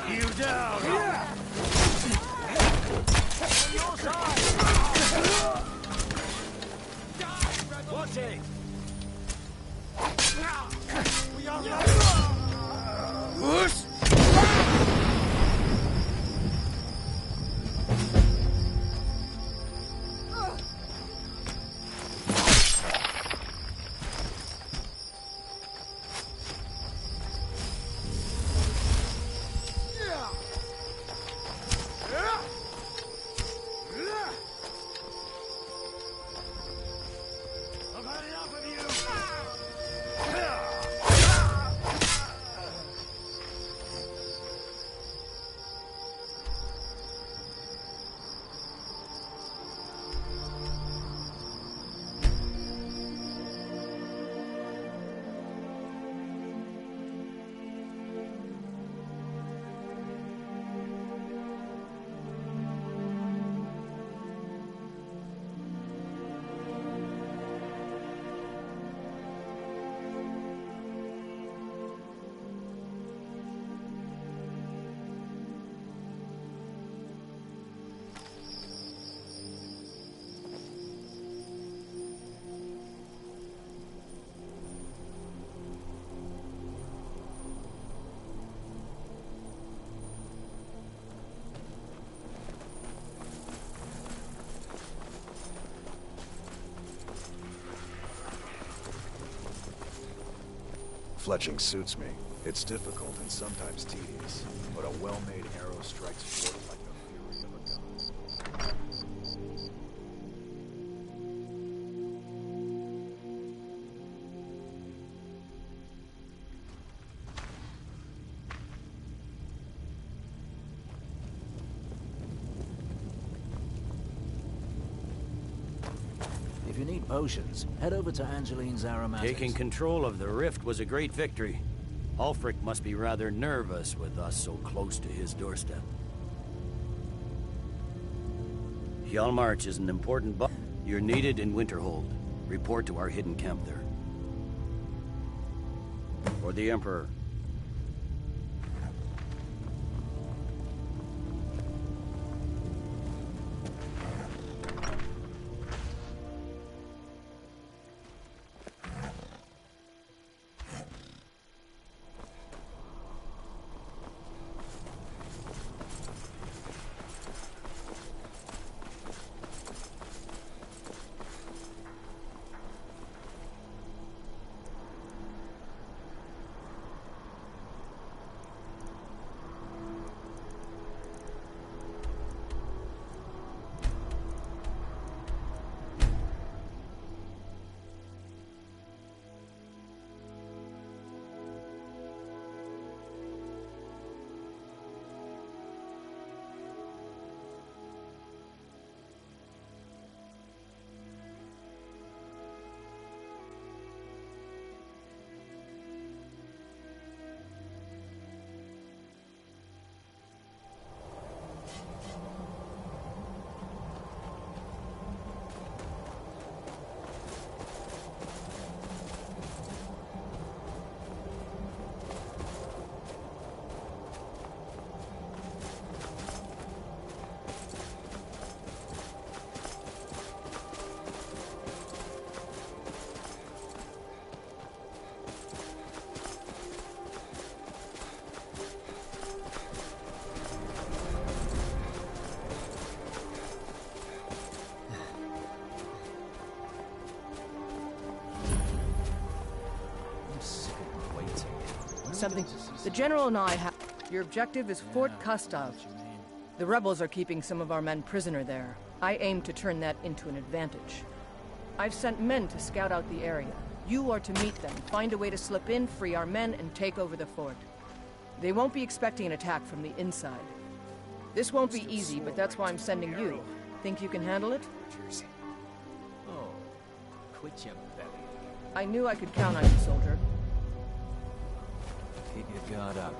You down! Your side! Watch it! We are Whoosh! I've had enough of you! Fletching suits me. It's difficult and sometimes tedious, but a well-made arrow strikes short like the fury of a gun. If you need potions, head over to Angeline's Aromatics. Taking control of the rift was a great victory. Ulfric must be rather nervous with us so close to his doorstep. Hjalmarch is an important You're needed in Winterhold. Report to our hidden camp there. For the Emperor. Something. The General and I have... Your objective is Fort Kastov. The rebels are keeping some of our men prisoner there. I aim to turn that into an advantage. I've sent men to scout out the area. You are to meet them, find a way to slip in, free our men, and take over the fort. They won't be expecting an attack from the inside. This won't be easy, but that's why I'm sending you. Think you can handle it? Oh, quit your belly. I knew I could count on you, soldier. Keep your guard up.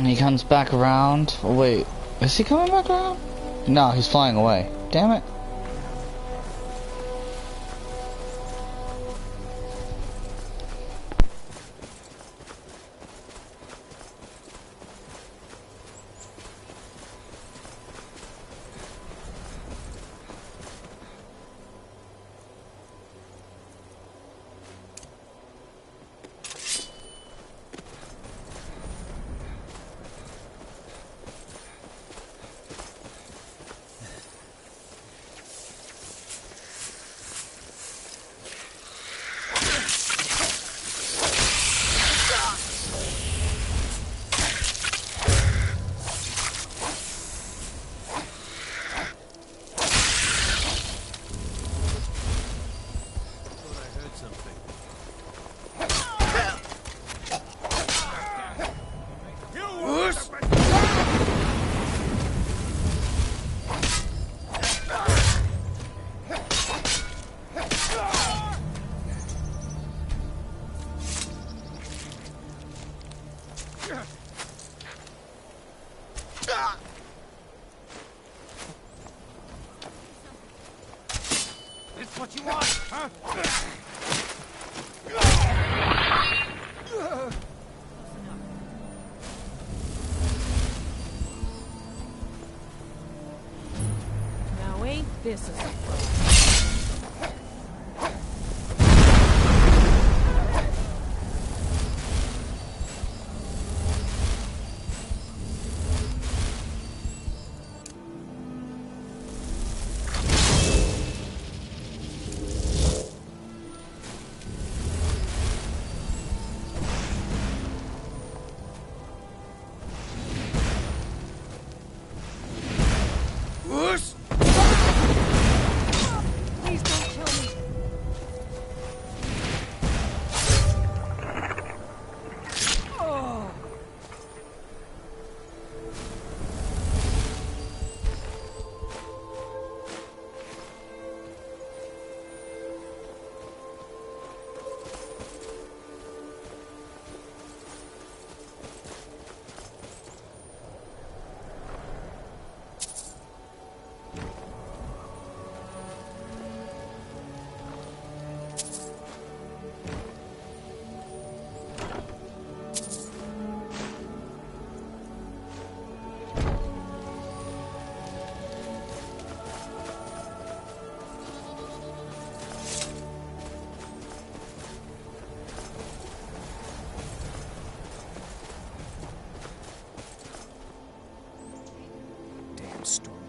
And he comes back around. Oh, wait, is he coming back around? No, he's flying away. Damn it. This what you want, huh? Now ain't this a surprise?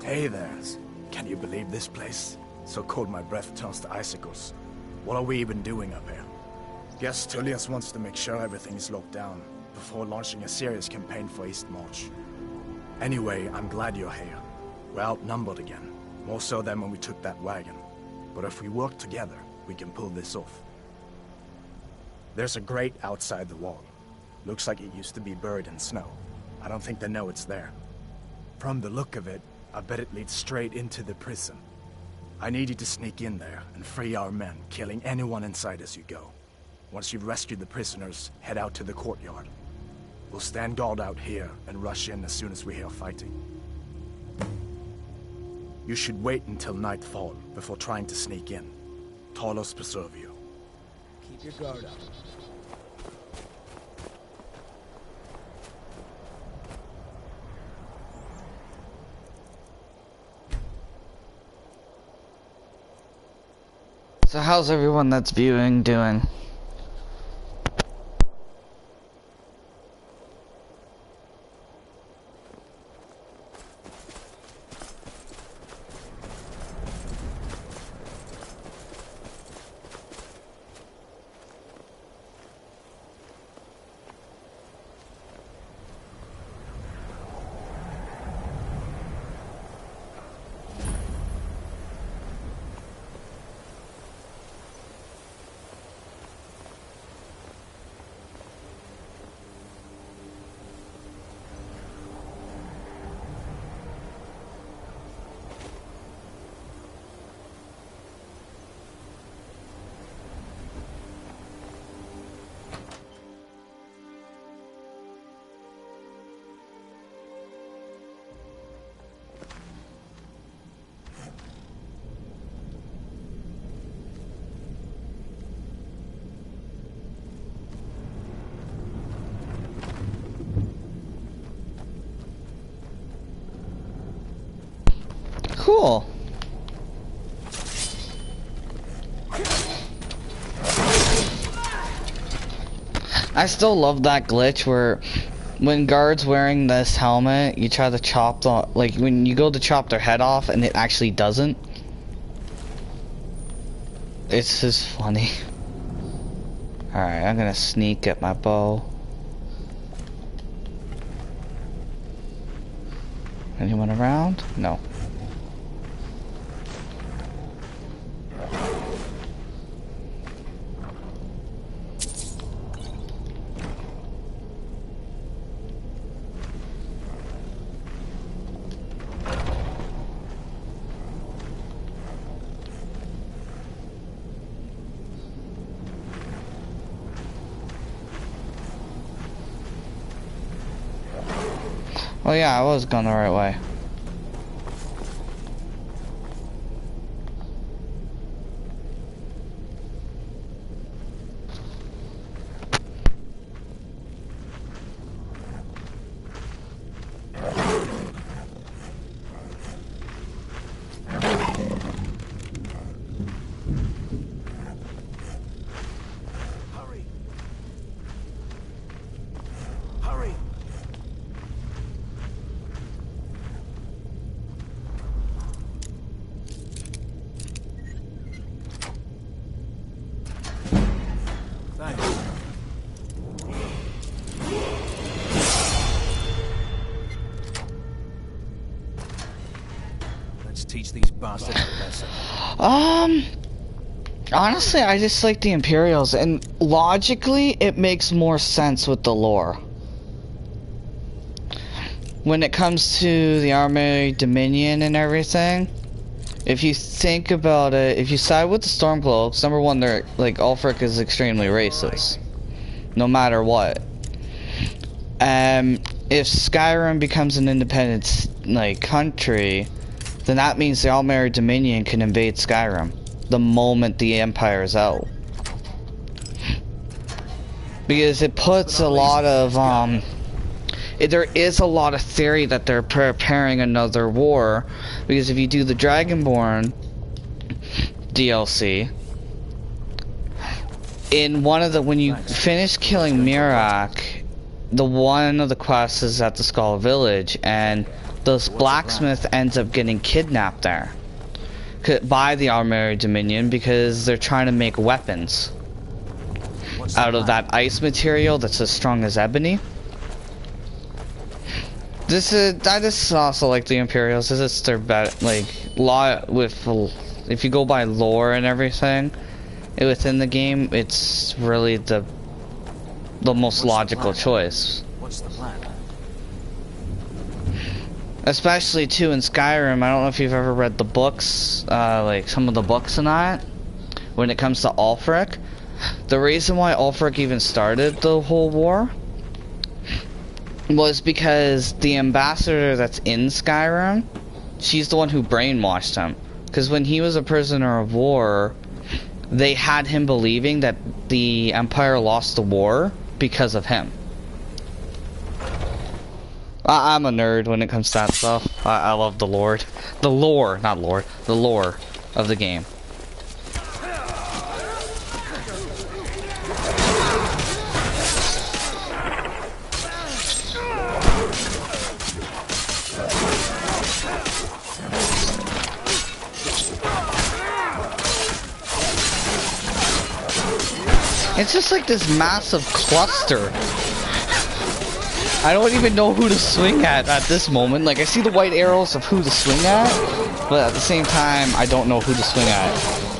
Hey there. Can you believe this place? So cold my breath turns to icicles. What are we even doing up here? Guess Tullius wants to make sure everything is locked down before launching a serious campaign for East March. Anyway, I'm glad you're here. We're outnumbered again, more so than when we took that wagon. But if we work together, we can pull this off. There's a grate outside the wall. Looks like it used to be buried in snow. I don't think they know it's there. From the look of it, I bet it leads straight into the prison. I need you to sneak in there and free our men, killing anyone inside as you go. Once you've rescued the prisoners, head out to the courtyard. We'll stand guard out here and rush in as soon as we hear fighting. You should wait until nightfall before trying to sneak in. Talos preserve you. Keep your guard up. So how's everyone that's viewing doing? cool. I still love that glitch where when guards wearing this helmet, you try to chop the, like when you go to chop their head off and it actually doesn't. It's just funny. Alright, I'm gonna sneak at my bow. Anyone around? No. Oh yeah, I was going the right way. Teach these bastards a lesson. Honestly, I just like the Imperials, and logically, it makes more sense with the lore. When it comes to the Army Dominion and everything, if you think about it, if you side with the Stormcloaks, number one, they're, like, Ulfric is extremely racist. No matter what. If Skyrim becomes an independent, like, country, then that means the Almeri Dominion can invade Skyrim the moment the Empire is out. Because it puts a lot of, there is a lot of theory that they're preparing another war. Because if you do the Dragonborn DLC, in one of the, when you finish killing Mirak, one of the quests is at the Skull Village, and the blacksmith ends up getting kidnapped there by the Armoury Dominion because they're trying to make weapons out of that ice material that's as strong as ebony. I just also like the Imperials. This is their like law with, if you go by lore and everything within the game, it's really the most logical choice. What's the plan? Especially too in Skyrim, I don't know if you've ever read the books, like some of the books in that. When it comes to Ulfric, the reason why Ulfric even started the whole war was because the ambassador that's in Skyrim, she's the one who brainwashed him. Because when he was a prisoner of war, they had him believing that the Empire lost the war because of him. I'm a nerd when it comes to that stuff. I love the lore. The lore, not lore. The lore of the game. It's just like this massive cluster. I don't even know who to swing at this moment. Like, I see the white arrows of who to swing at, but at the same time, I don't know who to swing at.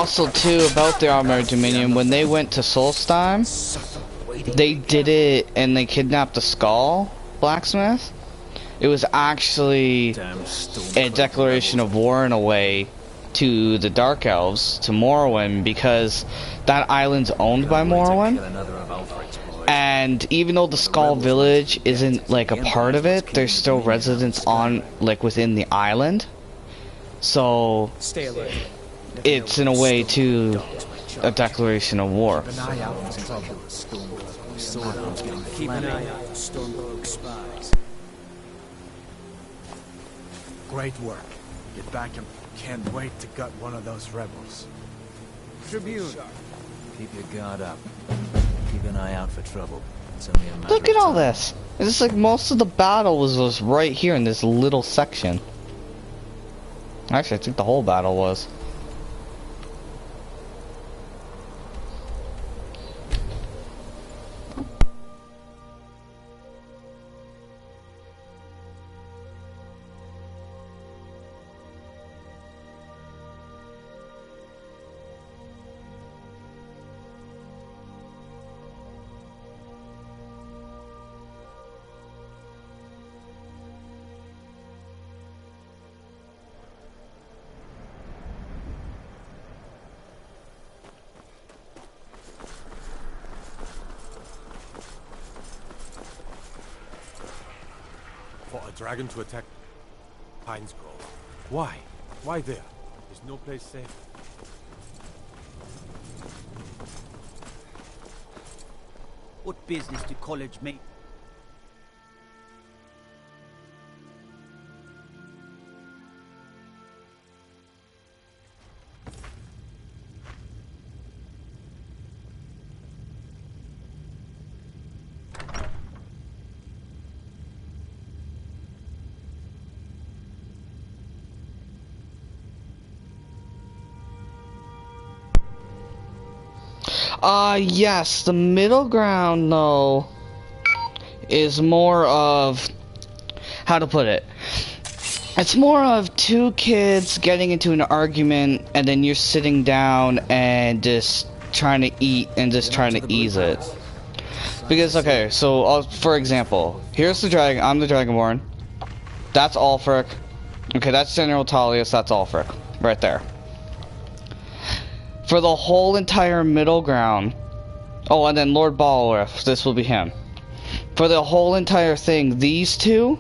also, too, about the Armored Dominion, when they went to Solstheim, they did it and they kidnapped the Skull blacksmith. It was actually a declaration of war in a way to the Dark Elves, to Morrowind, because that island's owned by Morrowind. And even though the Skull Village isn't like a part of it, there's still residents on like within the island. So it's in a way to a declaration of war. Keep an eye out for Stormcloak spies. Great work. Get back and can't wait to gut one of those rebels. Tribune, keep your guard up. Keep an eye out for trouble. It's only a matter Look at all this. It's just like most of the battle was right here in this little section. Actually, I think the whole battle was. For a dragon to attack Pines Grove. Why? Why there? There's no place safe. What business do college make? Yes, the middle ground, though, is more of, how to put it, it's more of two kids getting into an argument, and then you're sitting down and just trying to eat and just trying to ease it. Because, okay, so, for example, here's the dragon, I'm the Dragonborn, that's Ulfric, okay, that's General Tullius, that's Ulfric, right there. For the whole entire middle ground, oh, and then Lord Balorith, this will be him. For the whole entire thing, these two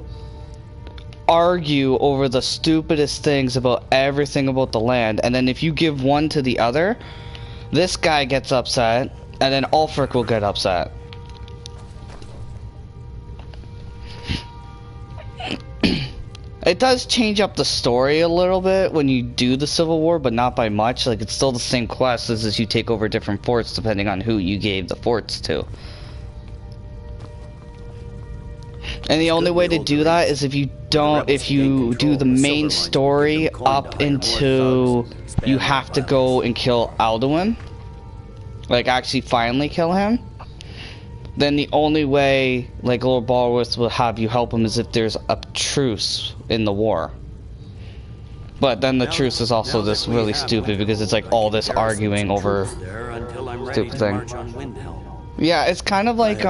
argue over the stupidest things about everything about the land, and then if you give one to the other, this guy gets upset, and then Ulfric will get upset. It does change up the story a little bit when you do the Civil War, but not by much. Like, it's still the same quest as you take over different forts depending on who you gave the forts to. And the only way to do that is if you do the main story up into you have to go and kill Alduin. Like, actually finally kill him. Then the only way, like, Lord Balorith will have you help him is if there's a truce in the war. But then the truce is also this really stupid because it's like all this arguing over stupid thing. Yeah, it's kind of like,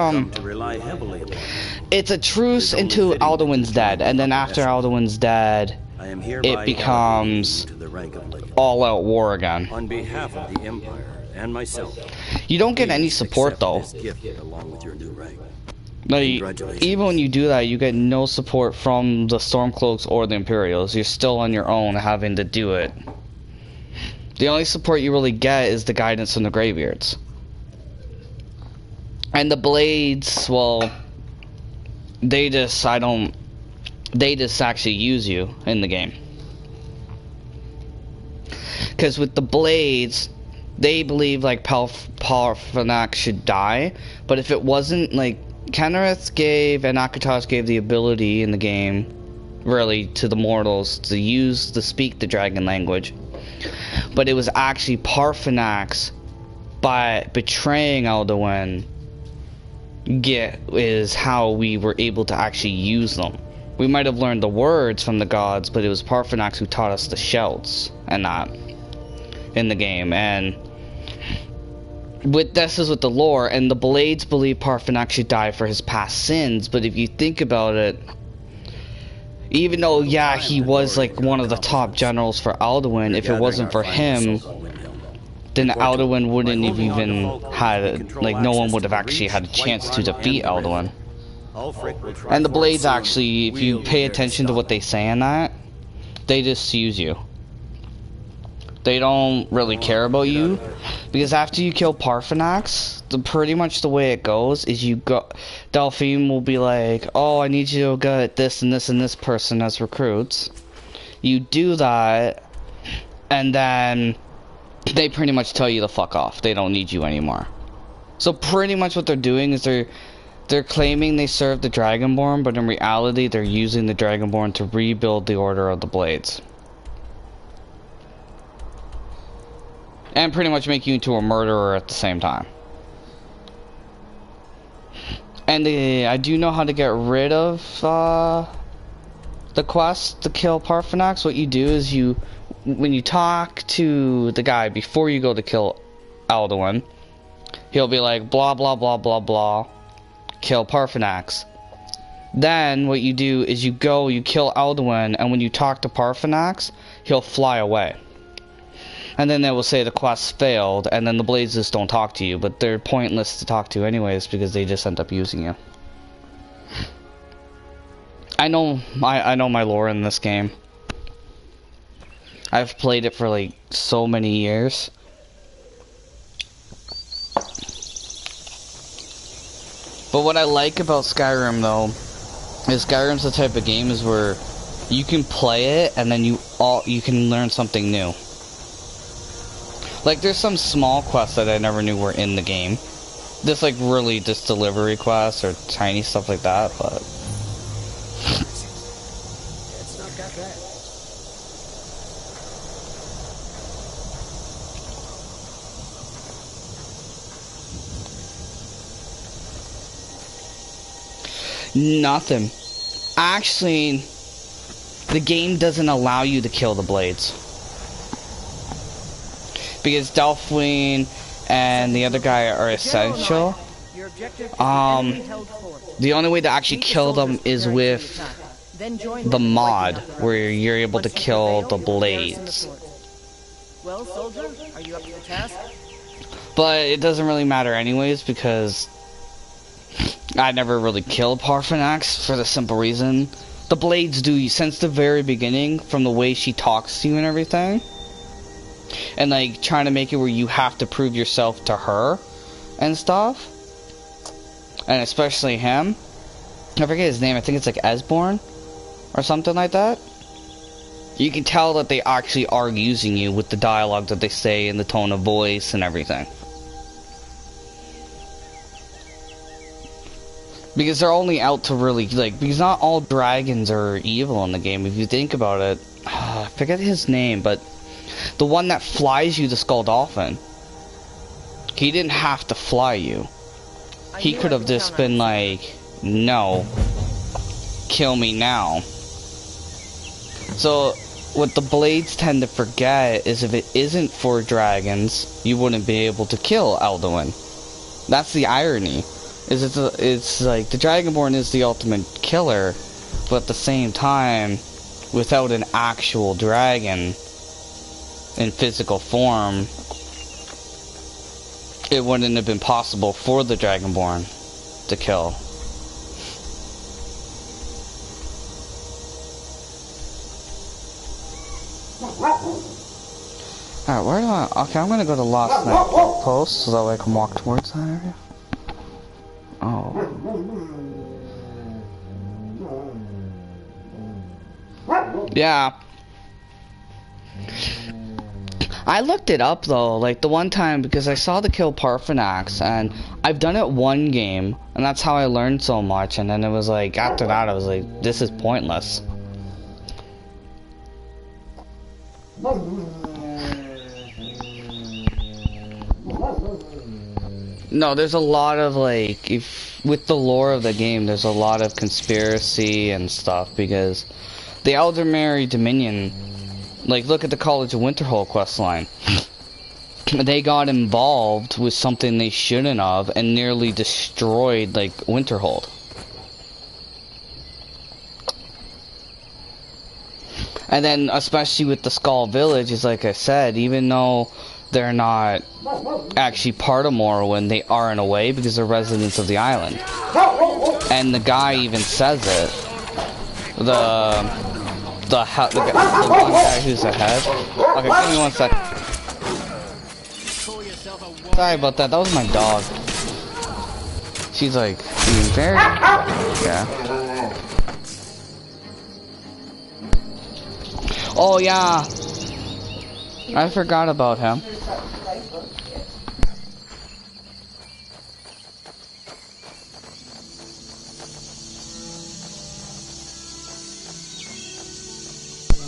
it's a truce until Alduin's dead, and then after Alduin's dead, it becomes all-out war again. On behalf of the Empire and myself, you don't get any support though. Like, even when you do that, you get no support from the Stormcloaks or the Imperials. You're still on your own having to do it. The only support you really get is the guidance from the Greybeards. And the Blades, well, they just actually use you in the game. Because with the Blades, they believe like Paarthurnax should die, but if it wasn't like Kenrith gave and Akatosh gave the ability in the game, really, to the mortals to speak the dragon language, but it was actually Paarthurnax by betraying Alduin is how we were able to actually use them. We might have learned the words from the gods, but it was Paarthurnax who taught us the shouts and that. in the game, and this is with the lore, and the Blades believe Parthenax should die for his past sins, but if you think about it, even though, yeah, he was like one of the top generals for Alduin, if it wasn't for him, then Alduin wouldn't have even had, like, no one would have actually had a chance to defeat Alduin. And the Blades actually, if you pay attention to what they say in that, they just use you. They don't really care about you, because after you kill Parthenax, pretty much the way it goes is Delphine will be like, oh, I need you to get this and this and this person as recruits. You do that, and then they pretty much tell you to fuck off. They don't need you anymore. So pretty much what they're doing is they're claiming they serve the Dragonborn, but in reality they're using the Dragonborn to rebuild the Order of the Blades. And pretty much make you into a murderer at the same time. And I do know how to get rid of the quest to kill Parthenax. What you do is when you talk to the guy before you go to kill Alduin, he'll be like, blah blah blah blah blah, kill Parthenax. Then what you do is you kill Alduin, and when you talk to Parthenax, he'll fly away. And then they will say the quest failed, and then the Blades just don't talk to you, but they're pointless to talk to anyways, because they just end up using you. I know my lore in this game. I've played it for like so many years. But what I like about Skyrim though, is Skyrim's the type of game is where you can play it and then you can learn something new. Like, there's some small quests that I never knew were in the game. Just, like, really just delivery quests or tiny stuff like that, but... It's not that bad. Nothing. Actually, the game doesn't allow you to kill the Blades. Because Delphine and the other guy are essential. The only way to actually kill them is with the mod, where you're able to kill the Blades. Well, soldier, are you up to the task? But it doesn't really matter anyways, because I never really killed Parthenax for the simple reason. The Blades do, since the very beginning, from the way she talks to you and everything. And like trying to make it where you have to prove yourself to her and stuff, and especially him. I forget his name. I think it's like Esborn or something like that. You can tell that they actually are using you with the dialogue that they say and the tone of voice and everything, because they're only out to really, like, because not all dragons are evil in the game. If you think about it, I forget his name, but the one that flies you, the Skull Dolphin, he didn't have to fly you. He could have just been like, no, kill me now. So what the Blades tend to forget is if it isn't for dragons, you wouldn't be able to kill Alduin. That's the irony. It's like the Dragonborn is the ultimate killer, but at the same time, without an actual dragon in physical form, it wouldn't have been possible for the Dragonborn to kill. Alright, where do I... Okay, I'm gonna go to Lost Night Post so that way I can walk towards that area. Oh. Yeah. I looked it up though, like the one time, because I saw the kill Parthenax, and I've done it one game, and that's how I learned so much, and then it was like, after that I was like, this is pointless. No, there's a lot of like, with the lore of the game, there's a lot of conspiracy and stuff, because the Eldermary Dominion, like, look at the College of Winterhold questline. they got involved with something they shouldn't have and nearly destroyed, like, Winterhold. And then, especially with the Skull Village, is like I said, even though they're not actually part of Morrowind, they are in a way because they're residents of the island. And the guy even says it. The one guy who's the head. Okay, give me 1 sec. Sorry about that. That was my dog. She's like being very, yeah. Oh yeah, I forgot about him.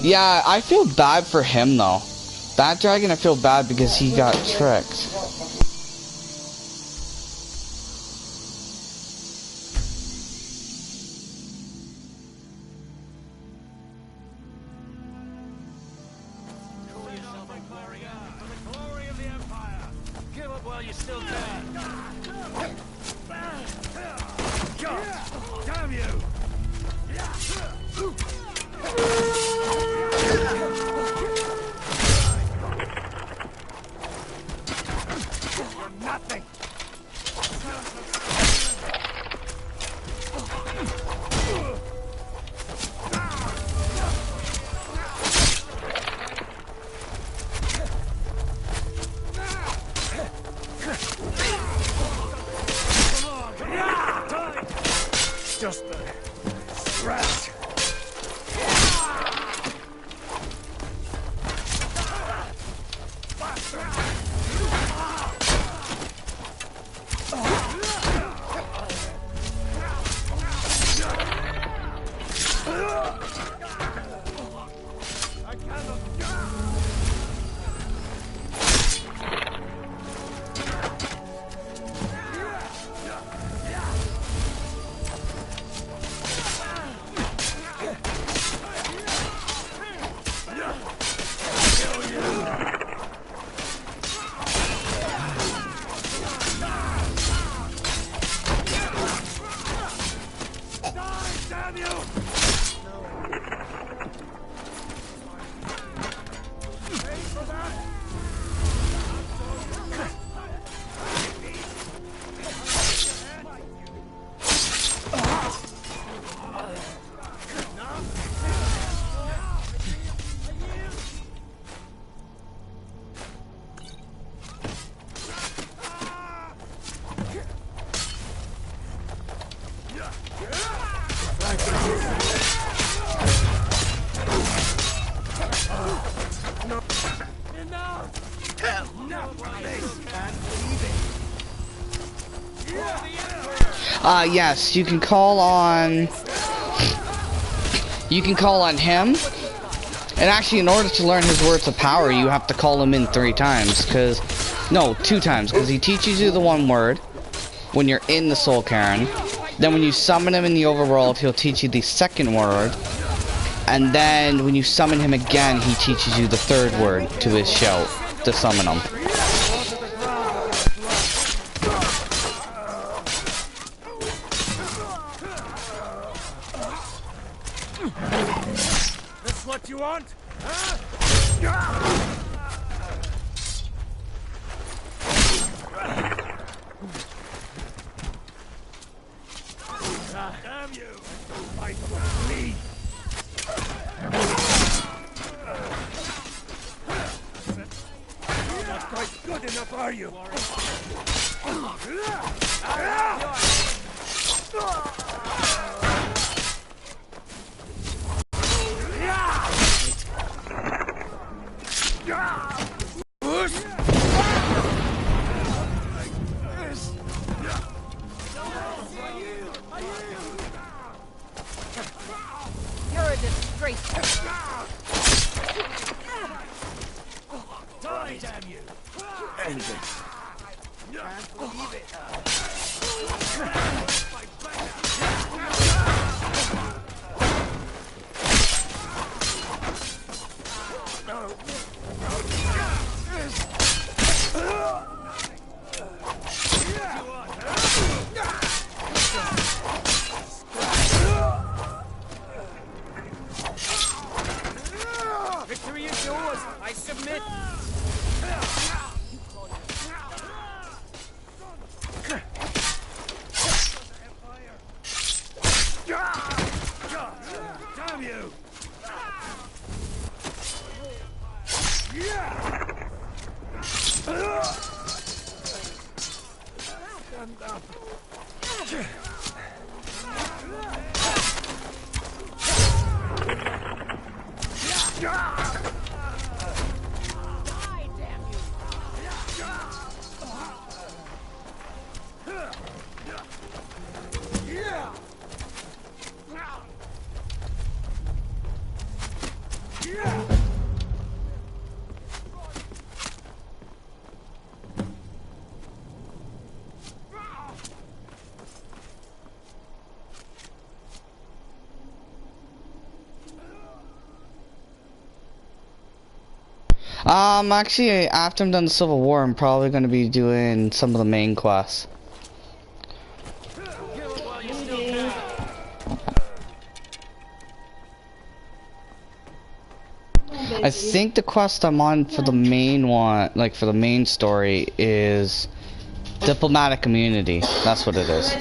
Yeah, I feel bad for him though. That dragon, I feel bad because he got tricked. Yes, you can call on him. And actually, in order to learn his words of power, you have to call him in 3 times, no, 2 times, because he teaches you the 1 word when you're in the Soul Cairn. Then when you summon him in the overworld, he'll teach you the 2nd word. And then when you summon him again, he teaches you the 3rd word to his shout to summon him. That's what you want? Huh? Damn you! Fight with me! You're not quite good enough, are you? You're a disgrace. Die, damn you! End it. Can't believe it. Stand up. Actually, after I'm done the Civil War, I'm probably going to be doing some of the main quests. I think the quest I'm on for the main one, like for the main story, is diplomatic immunity. That's what it is.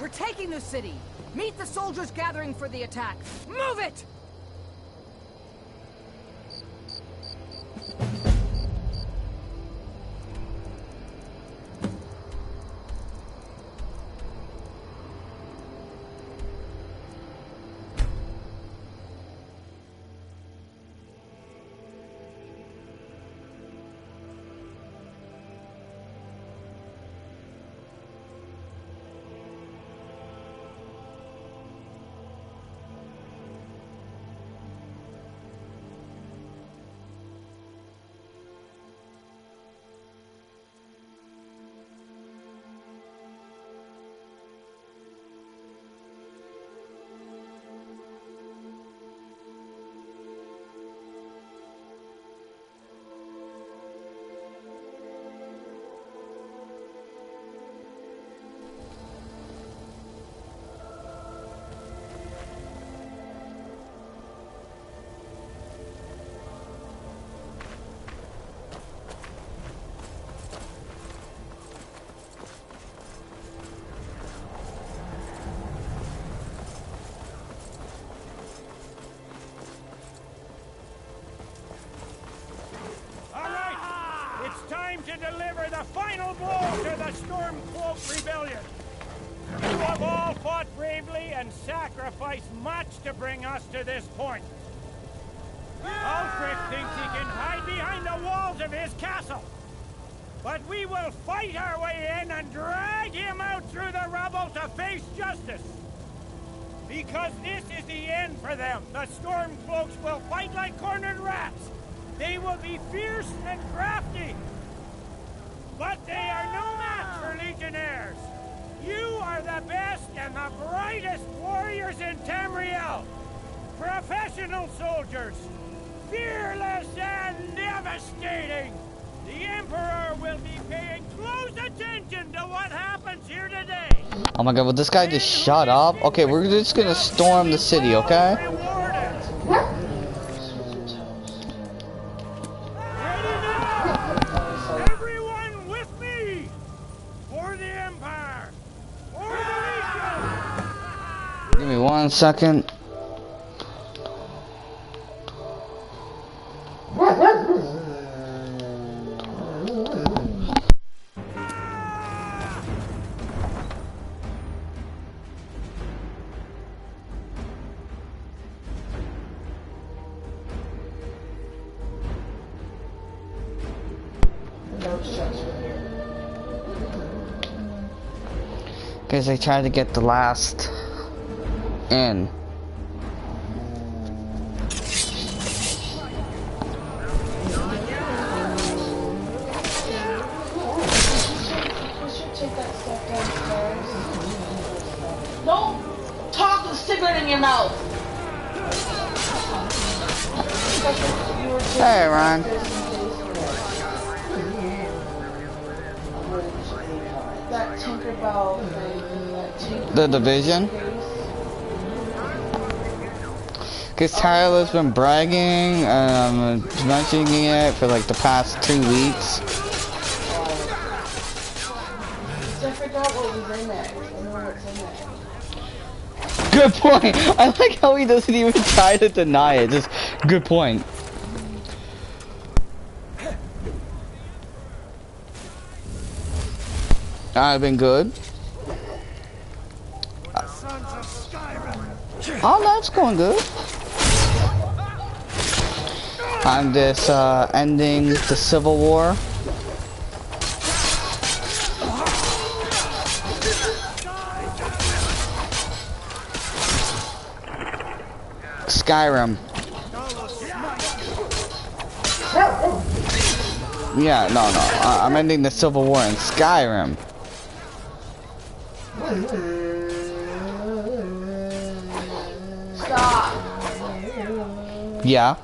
We're taking the city! Meet the soldiers gathering for the attack! Move it! To deliver the final blow to the Stormcloak Rebellion. You have all fought bravely and sacrificed much to bring us to this point. Ulfric thinks he can hide behind the walls of his castle. But we will fight our way in and drag him out through the rubble to face justice. Because this is the end for them. The Stormcloaks will fight like cornered rats. They will be fierce and crafty. But they are no match for Legionnaires. You are the best and the brightest warriors in Tamriel. Professional soldiers, fearless and devastating. The Emperor will be paying close attention to what happens here today. Oh my god, will this guy just shut up? Okay, we're just gonna storm the city, okay? Give me 1 second. Because I tried to get the last in. Hey, Ryan. That Tinkerbell thing. The Division? Because Tyler's been bragging and mentioning it for like the past 2 weeks. I forgot what was in it. I know what's in it. Good point. I like how he doesn't even try to deny it. Just good point. I've been good. Oh, that's going good. I'm just ending the Civil War. Skyrim. Yeah, no. I'm ending the Civil War in Skyrim. Stop. Yeah.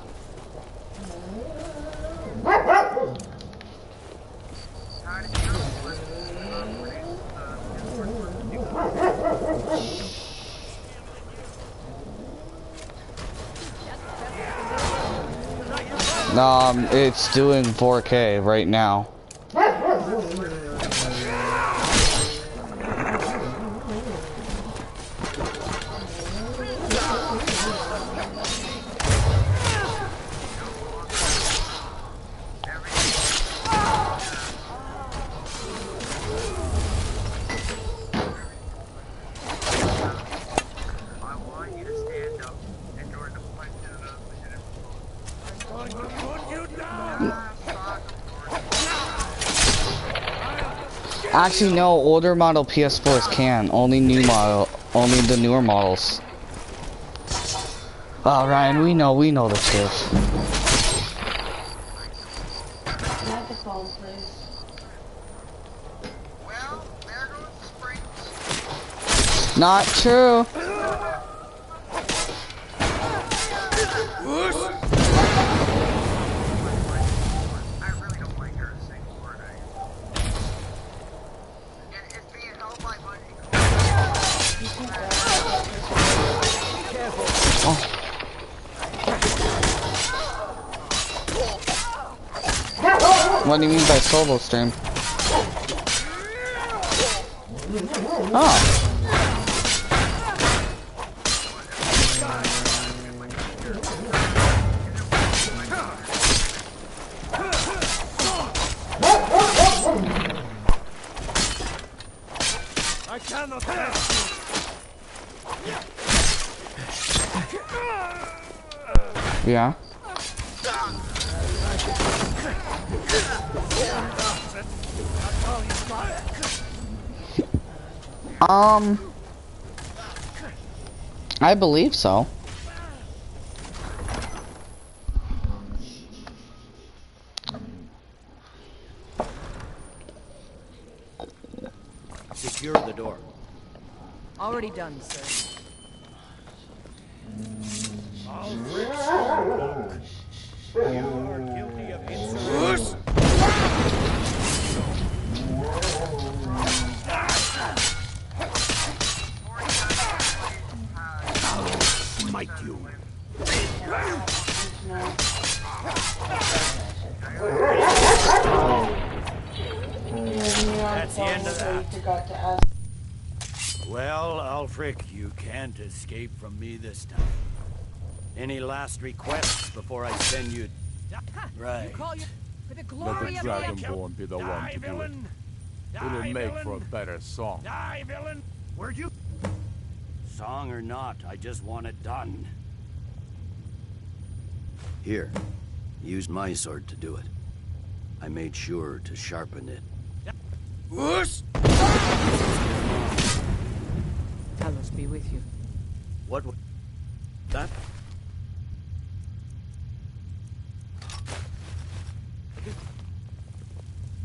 It's doing 4K right now. Actually, no, older model PS4s can. Only the newer models. Oh, Ryan, we know the truth. Microphone, please. Not true. What do you mean by solo stream? Oh. I cannot Yeah. I believe so. Secure the door. Already done, sir. You are guilty of insolence. Smite you. That's the end of that. Forgot to ask. Well, Ulfric, you can't escape from me this time. Any last requests before I send you? Right. You call you for the Let glory the of the Dragonborn be the one to do it. It'll make for a better song. Die, villain! Where'd you? Song or not, I just want it done. Here, use my sword to do it. I made sure to sharpen it. Talos be with you. What? That?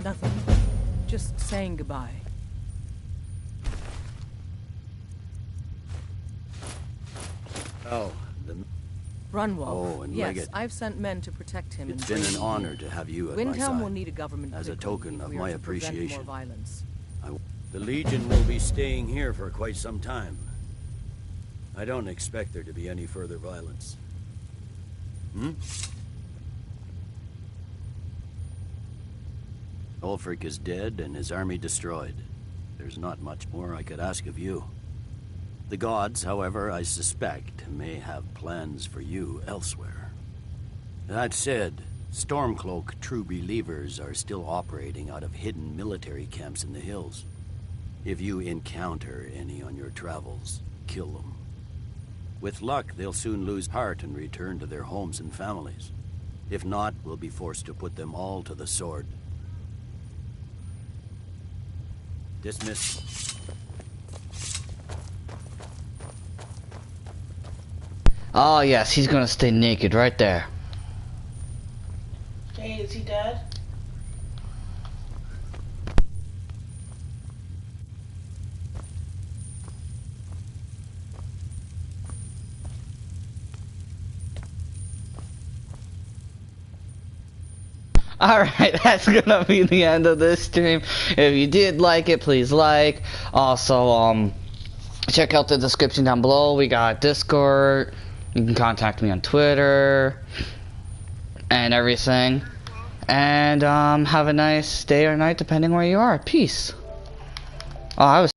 Nothing. Just saying goodbye. Oh, Brunwolf. Oh, and yes, Leggett. I've sent men to protect him. It's been an honor to have you at my Windhelm side. will need a government as a quickly token if of we are my to prevent appreciation. More violence. The Legion will be staying here for quite some time. I don't expect there to be any further violence. Ulfric is dead and his army destroyed. There's not much more I could ask of you. The gods, however, I suspect, may have plans for you elsewhere. That said, Stormcloak true believers are still operating out of hidden military camps in the hills. If you encounter any on your travels, kill them. With luck, they'll soon lose heart and return to their homes and families. If not, we'll be forced to put them all to the sword. Dismiss. Oh yes, he's gonna stay naked right there. Jay, is he dead? Alright, that's gonna be the end of this stream. If you did like it, please like. Also, check out the description down below. We got Discord. You can contact me on Twitter. And everything. And, have a nice day or night depending where you are. Peace. Oh, I was